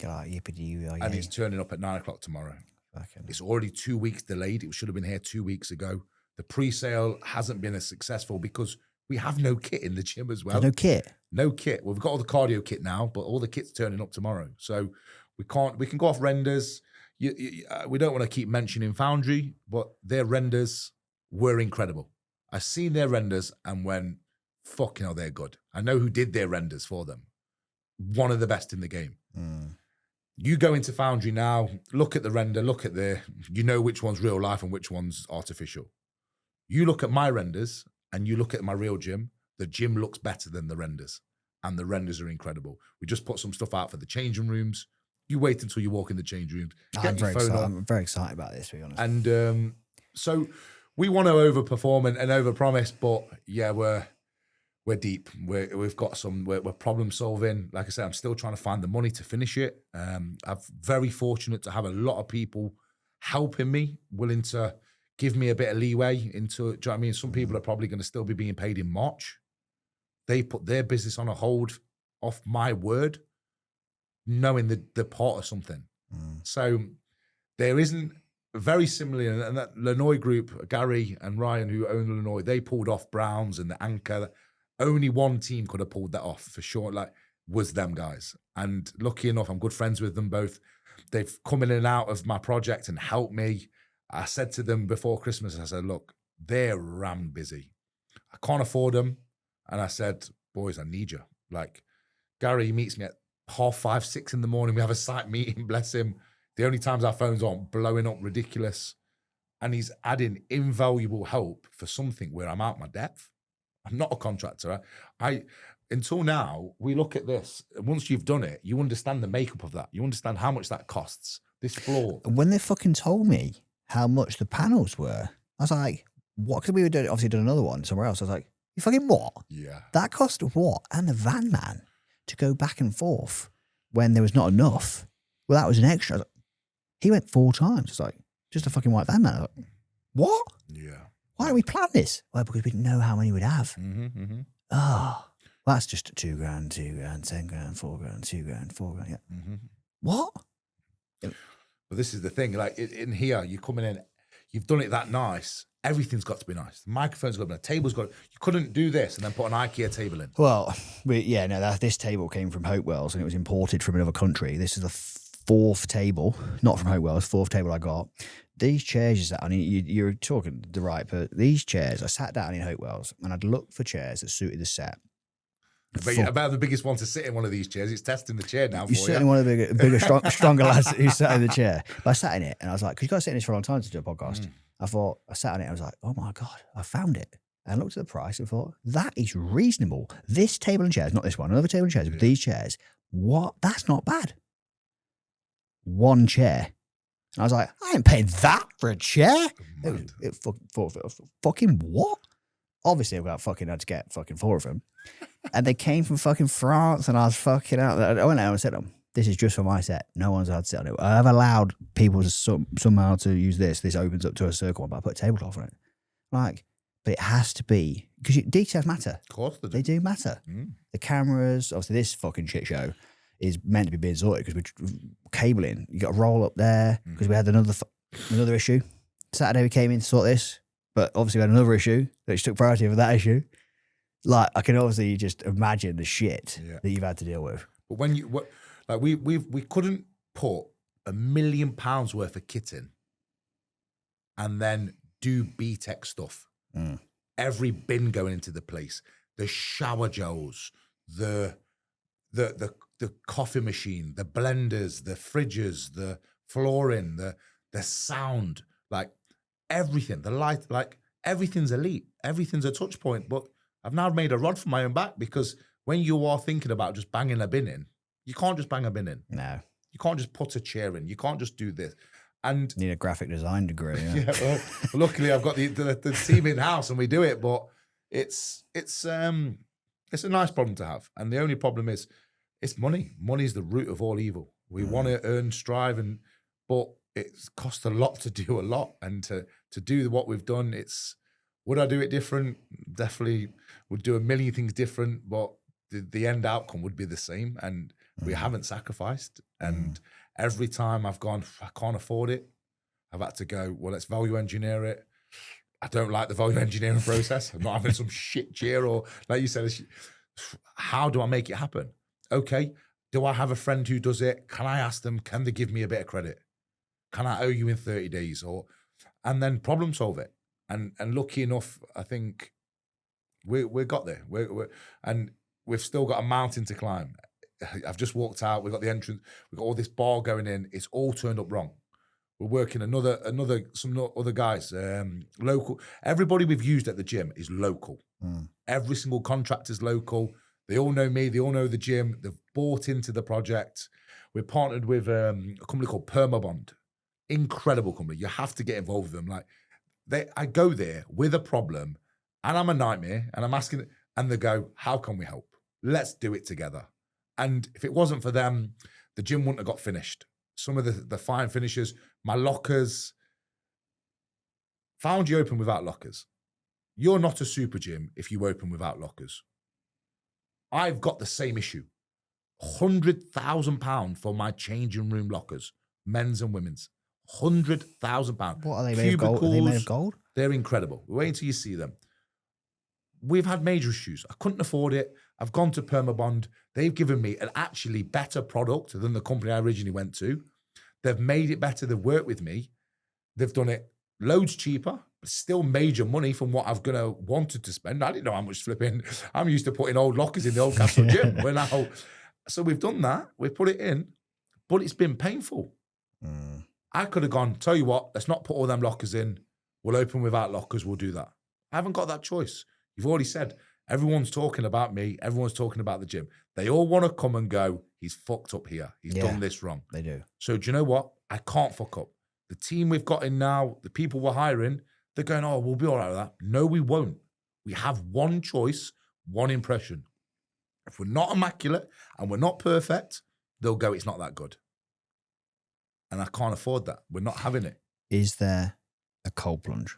And he's turning up at 9 o'clock tomorrow. Okay. It's already 2 weeks delayed. It should have been here 2 weeks ago. The pre-sale hasn't been as successful because we have no kit in the gym as well. No kit? No kit. Well, we've got all the cardio kit now, but all the kit's turning up tomorrow. So we can go off renders. We don't want to keep mentioning Foundry, but their renders were incredible. I've seen their renders and went, fucking hell, they're good. I know who did their renders for them. One of the best in the game. You go into Foundry now, look at the render, you know which one's real life and which one's artificial. You look at my renders and you look at my real gym, the gym looks better than the renders. And the renders are incredible. We just put some stuff out for the changing rooms. You wait until you walk in the change rooms. I'm very excited about this, to be honest. And so we want to overperform and overpromise, but yeah, we're deep. We're problem solving. Like I said, I'm still trying to find the money to finish it. I'm very fortunate to have a lot of people helping me, willing to give me a bit of leeway into, do you know what I mean? Some people are probably going to still be being paid in March. They put their business on a hold off my word, knowing they're part of something. So there isn't, very similarly, and that Lanoy group, Gary and Ryan, who own Lanoy, they pulled off Browns and the Anchor. Only one team could have pulled that off for sure, was them guys. And lucky enough, I'm good friends with them both. They've come in and out of my project and helped me. I said to them before Christmas, I said, look, they're rammed busy. I can't afford them. And I said, boys, I need you. Like, Gary meets me at 5:30, 6 in the morning. We have a site meeting, bless him. The only times our phones aren't blowing up ridiculous. And he's adding invaluable help for something where I'm out my depth. I'm not a contractor. Until now, we look at this. Once you've done it, you understand the makeup of that. You understand how much that costs. This floor. When they fucking told me how much the panels were, I was like, what? Because we were doing, obviously done another one somewhere else. I was like, you fucking what? Yeah. That cost what? And the van man to go back and forth when there was not enough. Well, that was an extra. I was like, he went 4 times. It's like, just a fucking white van man. I was like, what? Yeah. Why don't we plan this? Well, because we didn't know how many we'd have. Oh, well, that's just $2 grand, 10 grand, 4 grand, 2 grand, 4 grand. Yeah. What? But this is the thing. Like in here, you're coming in, you've done it that nice. Everything's got to be nice. The microphone's got to be, the table's got. You couldn't do this and then put an IKEA table in. Well, this table came from Hopewell's and it was imported from another country. This is the 4th table, not from Hopewell's, 4th table I got. These chairs you sat on, you're talking the right, but these chairs, I sat down in Hopewell's and I'd look for chairs that suited the set. But you're about the biggest one to sit in one of these chairs. It's testing the chair now. You're certainly one of the bigger, stronger lads who sat in the chair. But I sat in it and I was like, because you've got to sit in this for a long time to do a podcast. I sat on it and I was like, oh my God, I found it. And I looked at the price and thought, that is reasonable. This table and chairs, not this one, another table and chairs, but these chairs, what? That's not bad. 1 chair. And I was like, I ain't paying that for a chair. Fucking what? Obviously, I've got had to get fucking 4 of them. And they came from fucking France and I was fucking out. I went out and said to them, this is just for my set. No one's allowed to sit on it. I've allowed people to somehow to use this. This opens up to a circle, but I put a tablecloth on it. Like, but it has to be, because details matter. Of course they do. They do matter. The cameras, obviously this fucking shit show is meant to be being sorted because we're cabling. You got to roll up there because we had another issue. Saturday we came in to sort this, but obviously we had another issue which took priority over that issue. Like, I can obviously just imagine the shit that you've had to deal with. But when we couldn't put £1 million worth of kit in and then do BTEC stuff. Every bin going into the place, the shower gels, the coffee machine, the blenders, the fridges, the flooring, the sound, like everything, the light, like everything's elite. Everything's a touch point. But I've now made a rod for my own back because when you are thinking about just banging a bin in, you can't just bang a bin in. No. You can't just put a chair in. You can't just do this. And you need a graphic design degree. Yeah, well, luckily I've got the team in house and we do it. But it's a nice problem to have. And the only problem is it's money. Money is the root of all evil. We want to earn, strive, but it costs a lot to do a lot. And to do what we've done, would I do it different? Definitely would do a million things different, but the end outcome would be the same. And we haven't sacrificed. And every time I've gone, I can't afford it, I've had to go, well, let's value engineer it. I don't like the value engineering process. I'm not having some shit chair or, like you said, how do I make it happen? Okay, do I have a friend who does it? Can I ask them, can they give me a bit of credit? Can I owe you in 30 days? And then problem solve it. And lucky enough, I think we got there. And we've still got a mountain to climb. I've just walked out. We've got the entrance. We've got all this bar going in. It's all turned up wrong. We're working some other guys, local. Everybody we've used at the gym is local. Every single contractor's local. They all know me. They all know the gym. They've bought into the project. We're partnered with a company called Permabond. Incredible company. You have to get involved with them. Like I go there with a problem and I'm a nightmare and I'm asking, and they go, how can we help? Let's do it together. And if it wasn't for them, the gym wouldn't have got finished. Some of the fine finishers, my lockers, found you open without lockers. You're not a super gym if you open without lockers. I've got the same issue. £100,000 for my changing room lockers, men's and women's. £100,000. What are they made of gold? Are they made of gold? They're incredible. Wait until you see them. We've had major issues. I couldn't afford it. I've gone to Permabond. They've given me an actually better product than the company I originally went to. They've made it better. They've worked with me. They've done it loads cheaper, but still major money from what I've wanted to spend. I didn't know how much flipping. I'm used to putting old lockers in the old Castle gym. So we've done that. We've put it in, but it's been painful. I could have gone, tell you what, let's not put all them lockers in. We'll open without lockers. We'll do that. I haven't got that choice. You've already said Everyone's talking about me. Everyone's talking about the gym. They all want to come and go, he's fucked up here. He's done this wrong. They do. So do you know what? I can't fuck up. The team we've got in now, the people we're hiring, they're going, oh, we'll be all right with that. No, we won't. We have one choice, one impression. If we're not immaculate and we're not perfect, they'll go, it's not that good. And I can't afford that. We're not having it. Is there a cold plunge?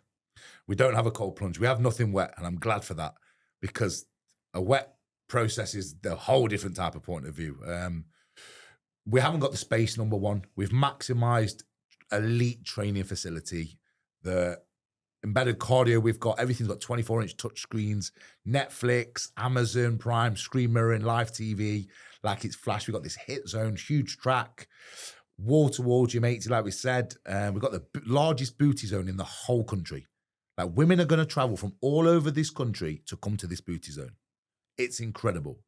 We don't have a cold plunge. We have nothing wet, and I'm glad for that, because a wet process is the whole different type of point of view. We haven't got the space, number one. We've maximized elite training facility. The embedded cardio we've got, everything's got 24-inch touch screens, Netflix, Amazon Prime, screen mirroring, live TV, like it's flash. We've got this hit zone, huge track, wall-to-wall gym 80, like we said. We've got the largest booty zone in the whole country. Like, women are going to travel from all over this country to come to this booty zone. It's incredible.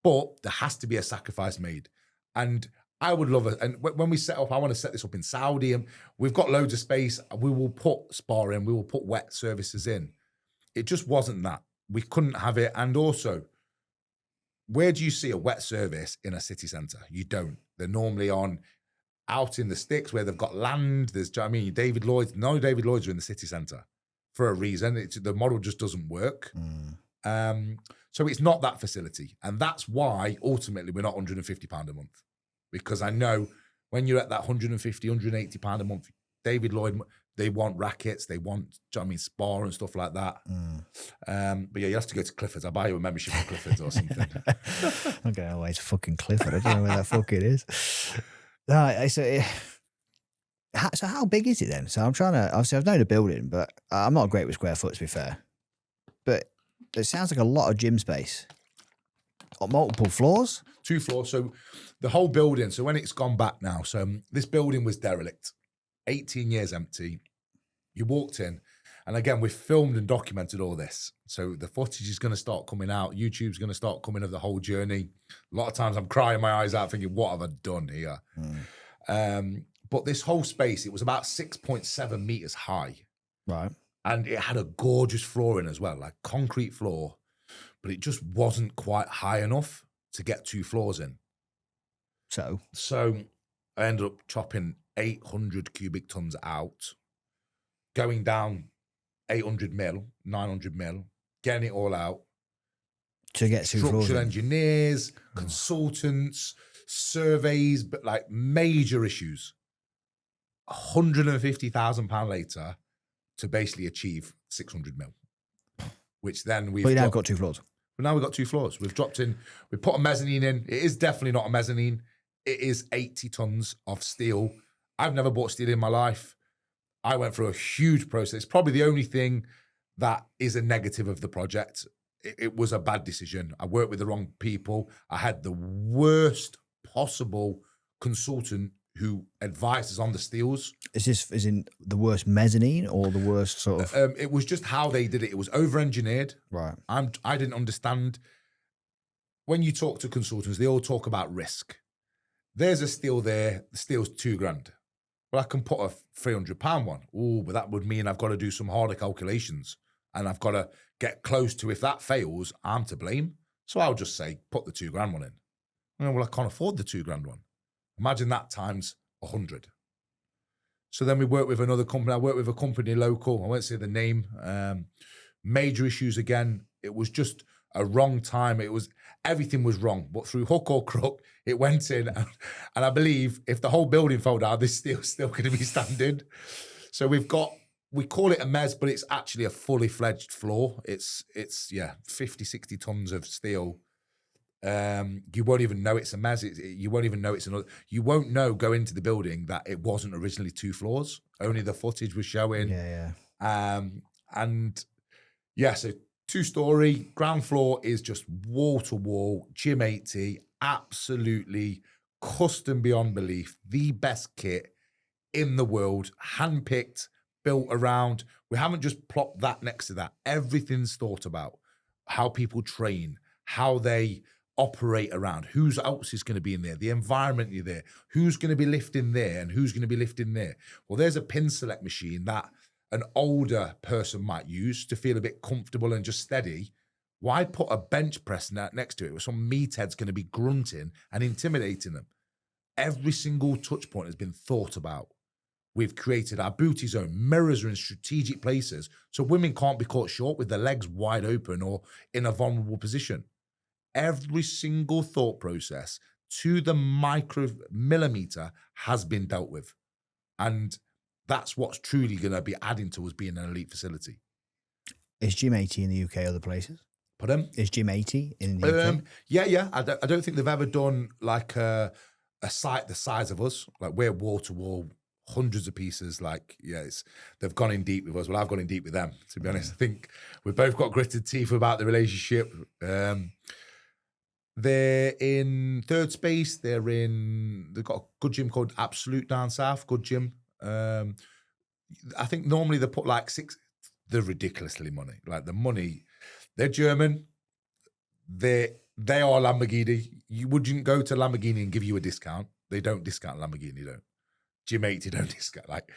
But there has to be a sacrifice made. And I would love it. And when we set up, I want to set this up in Saudi, and we've got loads of space. We will put spa in, we will put wet services in. It just wasn't that. We couldn't have it. And also, where do you see a wet service in a city centre? You don't. They're normally out in the sticks where they've got land. There's, do you know what I mean? David Lloyd's are in the city centre for a reason. The model just doesn't work. So it's not that facility. And that's why ultimately we're not £150 a month. Because I know when you're at that £150, £180 a month, David Lloyd, they want rackets, they want, do you know what I mean, spa and stuff like that. But yeah, you have to go to Clifford's. I'll buy you a membership at Clifford's or something. I'm going away to fucking Clifford. I don't know where that fucking is. No, so how big is it then? So I'm trying to, obviously I've known the building, but I'm not great with square foot, to be fair. But it sounds like a lot of gym space. Multiple floors? 2 floors. So the whole building, so when it's gone back now, so this building was derelict, 18 years empty. You walked in, and again, we've filmed and documented all this. So the footage is going to start coming out. YouTube's going to start coming of the whole journey. A lot of times I'm crying my eyes out thinking, what have I done here? But this whole space, it was about 6.7 meters high. Right. And it had a gorgeous floor in as well, like concrete floor, but it just wasn't quite high enough to get 2 floors in. So I ended up chopping 800 cubic tons out, going down 800 mil, 900 mil, getting it all out. To get 2 floors in. Structural engineers, consultants, surveys, but like major issues. £150,000 later to basically achieve 600 mil, which then we've now got 2 floors. But now we've got 2 floors. We've dropped in, we put a mezzanine in. It is definitely not a mezzanine. It is 80 tons of steel. I've never bought steel in my life. I went through a huge process. Probably the only thing that is a negative of the project. It was a bad decision. I worked with the wrong people. I had the worst possible consultant who advised us on the steels. Is this in the worst mezzanine or the worst sort of? It was just how they did it. It was over-engineered. Right. I didn't understand. When you talk to consultants, they all talk about risk. There's a steel there. The steel's £2,000. Well, I can put a £300 one. Oh, but that would mean I've got to do some harder calculations, and I've got to get close to, if that fails, I'm to blame. So I'll just say, put the £2,000 one in. Well, I can't afford the £2,000 one. Imagine that times 100. So then we worked with another company. I worked with a company local. I won't say the name. Major issues again. It was just a wrong time. Everything was wrong. But through hook or crook, it went in. And I believe if the whole building fell down, this steel's still going to be standing. So we call it a mezz, but it's actually a fully fledged floor. It's 50, 60 tons of steel. You won't even know it's a mezz. You won't even know it's another. You won't know go into the building that it wasn't originally 2 floors. Only the footage was showing. Yeah. So 2-story, ground floor is just wall to wall, gym 80, absolutely custom beyond belief. The best kit in the world, handpicked, built around. We haven't just plopped that next to that. Everything's thought about how people train, how they operate around, whose else is going to be in there, the environment you're there, who's going to be lifting there and who's going to be lifting there. Well, there's a pin select machine that an older person might use to feel a bit comfortable and just steady. Why put a bench press next to it where some meathead's going to be grunting and intimidating them? Every single touch point has been thought about. We've created our booty zone. Mirrors are in strategic places so women can't be caught short with their legs wide open or in a vulnerable position. Every single thought process to the micromillimeter has been dealt with. And that's what's truly going to be adding to us being an elite facility. Is Gym 80 in the UK other places? Pardon? Is Gym 80 in the UK? Yeah. I don't think they've ever done like a site the size of us. Like we're wall to wall, hundreds of pieces. Like, yeah, they've gone in deep with us. Well, I've gone in deep with them, to be honest. I think we've both got gritted teeth about the relationship. They're in third space. They've got a good gym called Absolute down south, good gym. I think normally they put like they're ridiculously money. Like the money, they're German. They are Lamborghini. You wouldn't go to Lamborghini and give you a discount. They don't discount Lamborghini, don't. Gym 80 don't discount. Like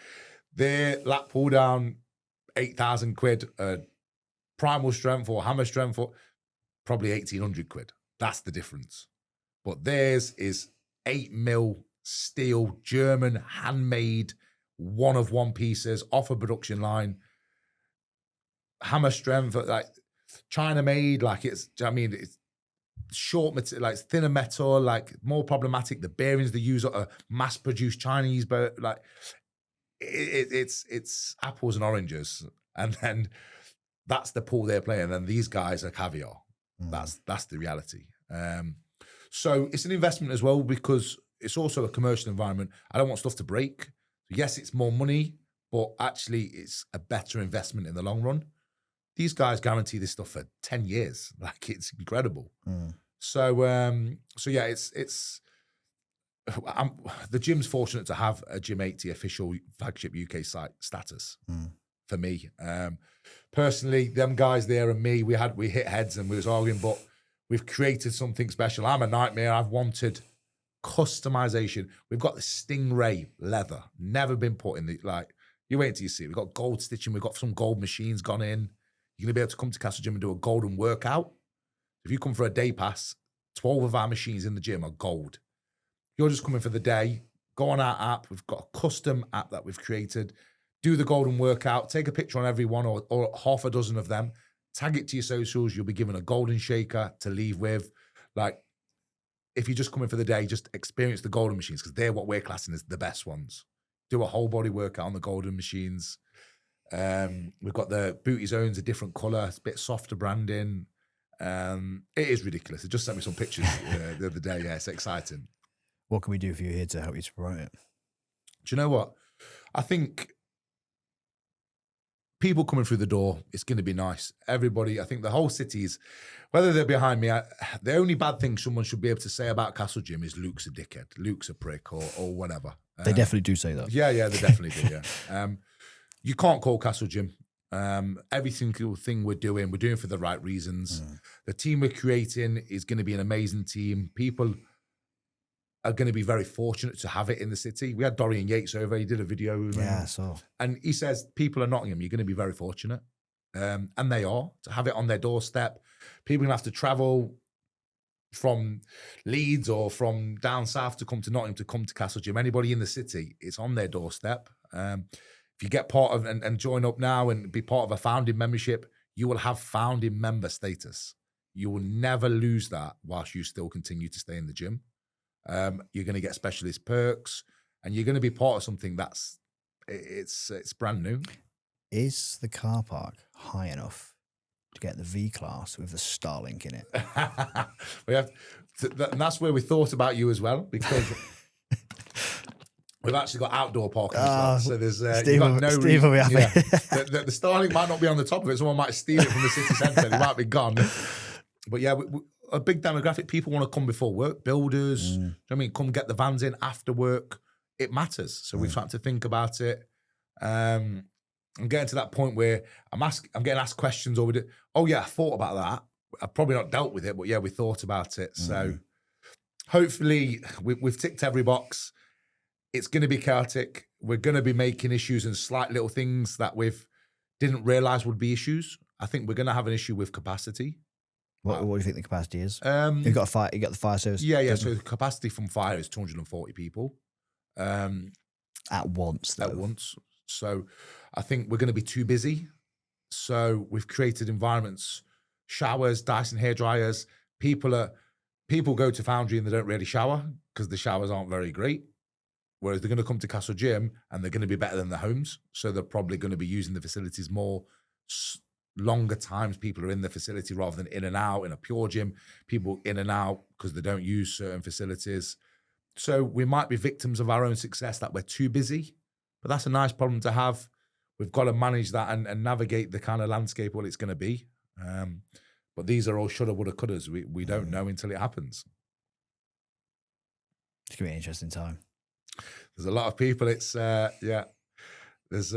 their lat pull down, 8,000 quid, primal strength or hammer strength for probably 1,800 quid. That's the difference. But theirs is 8 mil steel, German, handmade, one of one pieces off a production line. Hammer strength, like China made, like it's short material, like thinner metal, like more problematic. The bearings they use are mass produced Chinese, but like it's apples and oranges. And then that's the pool they're playing. And these guys are caviar. That's the reality. So it's an investment as well because it's also a commercial environment. I don't want stuff to break. Yes, it's more money, but actually it's a better investment in the long run. These guys guarantee this stuff for 10 years. Like it's incredible. So yeah, it's the gym's fortunate to have a Gym 80 official flagship UK site status for me. Personally, them guys there and me, we hit heads and we was arguing, but we've created something special. I'm a nightmare. I've wanted customization. We've got the Stingray leather, never been put in the, like, you wait until you see it. We've got gold stitching. We've got some gold machines gone in. You're going to be able to come to Castle Gym and do a golden workout. If you come for a day pass, 12 of our machines in the gym are gold. You're just coming for the day. Go on our app. We've got a custom app that we've created. Do the golden workout. Take a picture on every one or half a dozen of them. Tag it to your socials. You'll be given a golden shaker to leave with. Like, if you're just coming for the day, just experience the golden machines because they're what we're classing as the best ones. Do a whole body workout on the golden machines. We've got the booty zones, a different color, it's a bit softer branding. It is ridiculous. It just sent me some pictures the other day. Yeah, it's exciting. What can we do for you here to help you to promote it? Do you know what? I think people coming through the door, it's going to be nice. Everybody, I think the whole city's, whether they're behind me, the only bad thing someone should be able to say about Castle Gym is Luke's a dickhead, Luke's a prick, or whatever. They definitely do say that. Yeah, they definitely do, yeah. You can't call Castle Gym. Every single thing we're doing for the right reasons. The team we're creating is going to be an amazing team. People are going to be very fortunate to have it in the city. We had Dorian Yates over. He did a video with me. Yeah, so. And he says, people are Nottingham, you're going to be very fortunate. And they are, to have it on their doorstep. People are going to have to travel from Leeds or from down south to come to Nottingham to come to Castle Gym. Anybody in the city, it's on their doorstep. If you get part of and join up now and be part of a founding membership, you will have founding member status. You will never lose that whilst you still continue to stay in the gym. You're going to get specialist perks and you're going to be part of something it's brand new. Is the car park high enough to get the V-Class with the Starlink in it? And that's where we thought about you as well, because we've actually got outdoor parking as well. So there's Steve will be happy. Yeah. The Starlink might not be on the top of it. Someone might steal it from the city centre. It might be gone. But yeah, a big demographic. People want to come before work. Builders, do you know what I mean? Come get the vans in after work. It matters. So we've had to think about it. I'm getting to that point where I'm getting asked questions over it. Oh yeah, I thought about that. I've probably not dealt with it, but yeah, we thought about it. So hopefully we've ticked every box. It's going to be chaotic. We're going to be making issues and slight little things that we didn't realize would be issues. I think we're going to have an issue with capacity. What do you think the capacity is? Um, You got the fire service. yeah. So the capacity from fire is 240 people At once, though. at once. So I think we're going to be too busy. So we've created environments, showers, Dyson hair dryers. People go to Foundry and they don't really shower because the showers aren't very great. Whereas they're going to come to Castle Gym and they're going to be better than their homes. So they're probably going to be using the facilities more, longer times people are in the facility rather than in and out. In a pure gym, people in and out because they don't use certain facilities. So we might be victims of our own success that we're too busy, but that's a nice problem to have. We've got to manage that and navigate the kind of landscape what it's going to be. But these are all shoulda, woulda, couldas. We don't know until it happens. It's going to be an interesting time. There's a lot of people. It's There's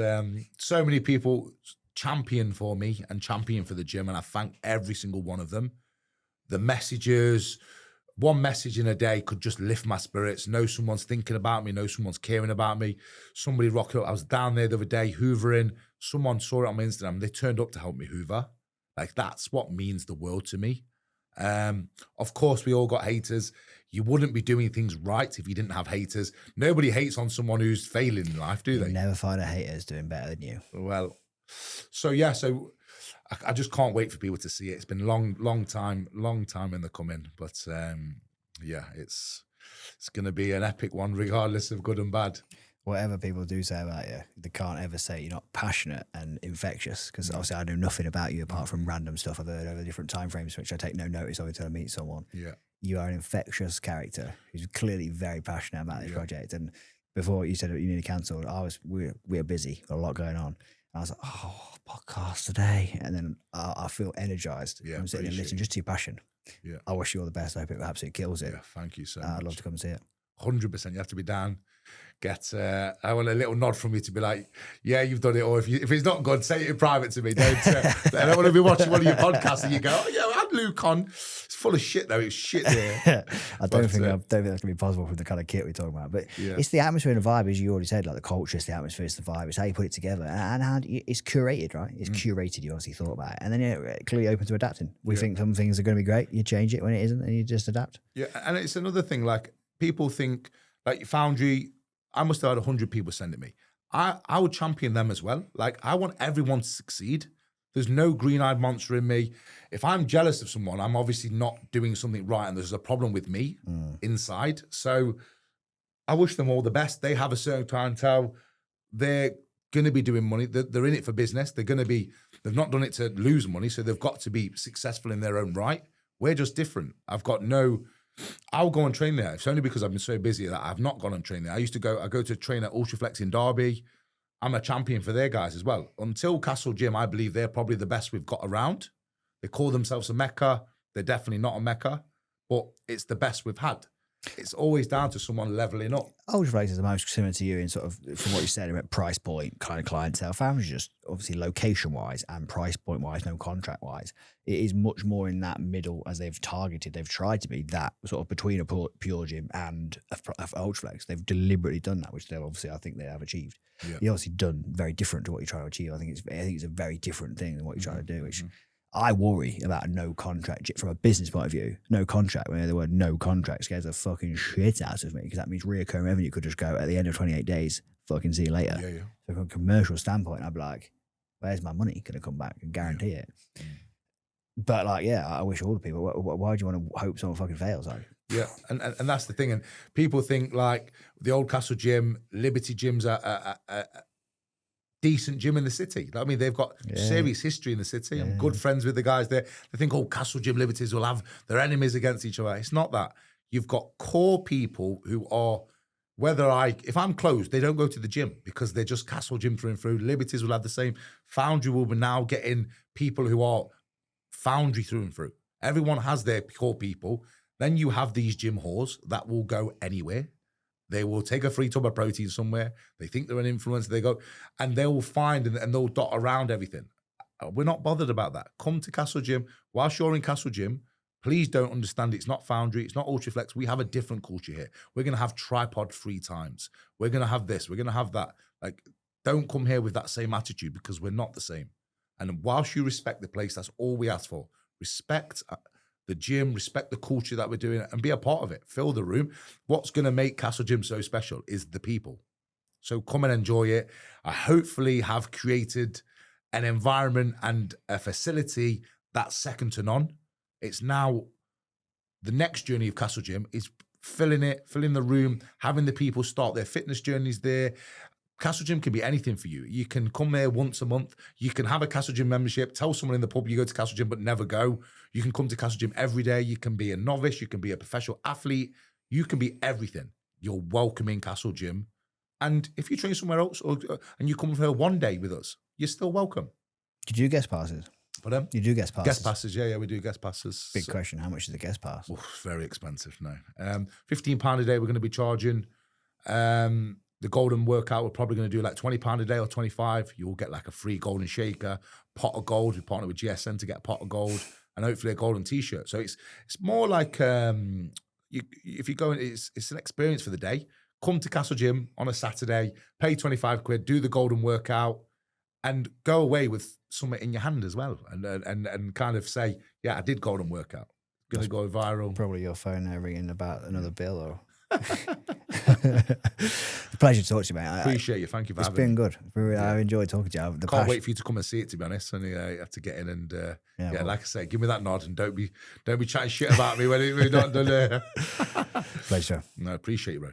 so many people champion for me and champion for the gym, and I thank every single one of them. The messages, one message in a day could just lift my spirits. Know someone's thinking about me, know someone's caring about me. Somebody rocked up. I was down there the other day hoovering. Someone saw it on my Instagram. They turned up to help me hoover. Like, that's what means the world to me. Of course, we all got haters. You wouldn't be doing things right if you didn't have haters. Nobody hates on someone who's failing in life, do they? You never find a hater who's doing better than you. Well, so I just can't wait for people to see it. It's been long time in the coming, but it's going to be an epic one, regardless of good and bad. Whatever people do say about you, they can't ever say you're not passionate and infectious, because obviously I know nothing about you apart from random stuff I've heard over different time frames, which I take no notice of until I meet someone. Yeah. You are an infectious character who's clearly very passionate about this project. And before you said you nearly cancelled, we were busy, got a lot going on. And I was like, oh, podcast today. And then I feel energized. Yeah, I'm sitting and listening just to your passion. Yeah. I wish you all the best. I hope it absolutely kills it. Yeah, thank you so much. I'd love to come and see it. 100%. You have to be down. I want a little nod from you to be like, yeah, you've done it. Or if it's not good, say it in private to me. Don't. I don't want to be watching one of your podcasts and you go, oh yeah, I had Luke on. It's full of shit though. It's shit there. I don't think that's going to be possible for the kind of kit we're talking about. But it's the atmosphere and the vibe, as you already said. Like, the culture, it's the atmosphere, it's the vibe. It's how you put it together, and how it's curated, right? It's curated. You obviously thought about it, and then you're clearly open to adapting. We think some things are going to be great. You change it when it isn't, and you just adapt. Yeah, and it's another thing. Like, people think like Foundry. I must have had 100 people send it me. I would champion them as well. Like, I want everyone to succeed. There's no green-eyed monster in me. If I'm jealous of someone, I'm obviously not doing something right, and there's a problem with me inside. So I wish them all the best. They have a certain clientele. They're going to be doing money. They're in it for business. They've not done it to lose money, so they've got to be successful in their own right. We're just different. I'll go and train there. It's only because I've been so busy that I've not gone and trained there. I go to train at Ultraflex in Derby. I'm a champion for their guys as well. Until Castle Gym, I believe they're probably the best we've got around. They call themselves a Mecca. They're definitely not a Mecca, but it's the best we've had. It's always down to someone leveling up. Ultraflex is the most similar to you in sort of, from what you said, about price point, kind of clientele. Foundry's just obviously location-wise and price point-wise, no contract-wise. It is much more in that middle, as they've tried to be that sort of between a pure gym and a Ultraflex. They've deliberately done that, which I think they have achieved. Yeah. You've obviously done very different to what you're trying to achieve. I think it's a very different thing than what you're trying to do, which I worry about a no contract from a business point of view. No contract, when the word no contract scares the fucking shit out of me, because that means reoccurring revenue could just go at the end of 28 days, fucking see you later. Yeah. So from a commercial standpoint, I'd be like, where's my money going to come back and guarantee it? But I wish all the people, why do you want to hope someone fucking fails? Yeah, and that's the thing. And people think like the old Castle Gym, Liberty gyms are decent gym in the city. I mean, they've got serious history in the city. I'm good friends with the guys there. They think, Castle Gym Liberties will have their enemies against each other. It's not that. You've got core people who are, if I'm closed, they don't go to the gym because they're just Castle Gym through and through. Liberties will have the same. Foundry will be now getting people who are Foundry through and through. Everyone has their core people. Then you have these gym whores that will go anywhere. They will take a free tub of protein somewhere. They think they're an influencer. They go, and they will find and they'll dot around everything. We're not bothered about that. Come to Castle Gym. Whilst you're in Castle Gym, please don't understand it's not Foundry. It's not Ultraflex. We have a different culture here. We're going to have tripod-free times. We're going to have this. We're going to have that. Like, don't come here with that same attitude, because we're not the same. And whilst you respect the place, that's all we ask for. Respect. the gym, respect the culture that we're doing, and be a part of it. Fill the room. What's going to make Castle Gym so special is the people. So come and enjoy it. I hopefully have created an environment and a facility that's second to none. It's now the next journey of Castle Gym is filling the room, having the people start their fitness journeys there. Castle Gym can be anything for you. You can come there once a month. You can have a Castle Gym membership. Tell someone in the pub you go to Castle Gym but never go. You can come to Castle Gym every day. You can be a novice. You can be a professional athlete. You can be everything. You're welcome in Castle Gym. And if you train somewhere else and you come for one day with us, you're still welcome. Did you do guest passes? Pardon? You do guest passes? Guest passes, yeah, we do guest passes. Big question, how much is the guest pass? Oh, very expensive now. £15 a day we're going to be charging. The golden workout, we're probably going to do like £20 a day or 25. You'll get like a free golden shaker, pot of gold. We partner with GSN to get a pot of gold and hopefully a golden t-shirt. So it's more like if you go, it's an experience for the day. Come to Castle Gym on a Saturday, pay 25 quid, do the golden workout, and go away with something in your hand as well, and kind of say, yeah, I did golden workout. Going to go viral. Probably your phone there ringing about another bill or. Pleasure to talk to you, mate. Appreciate you. Thank you for having me. It's been good. I've enjoyed talking to you. Can't wait for you to come and see it, to be honest. And you have to get in and like I say, give me that nod and don't be chatting shit about me when we're not done. Pleasure. No, I appreciate you, bro.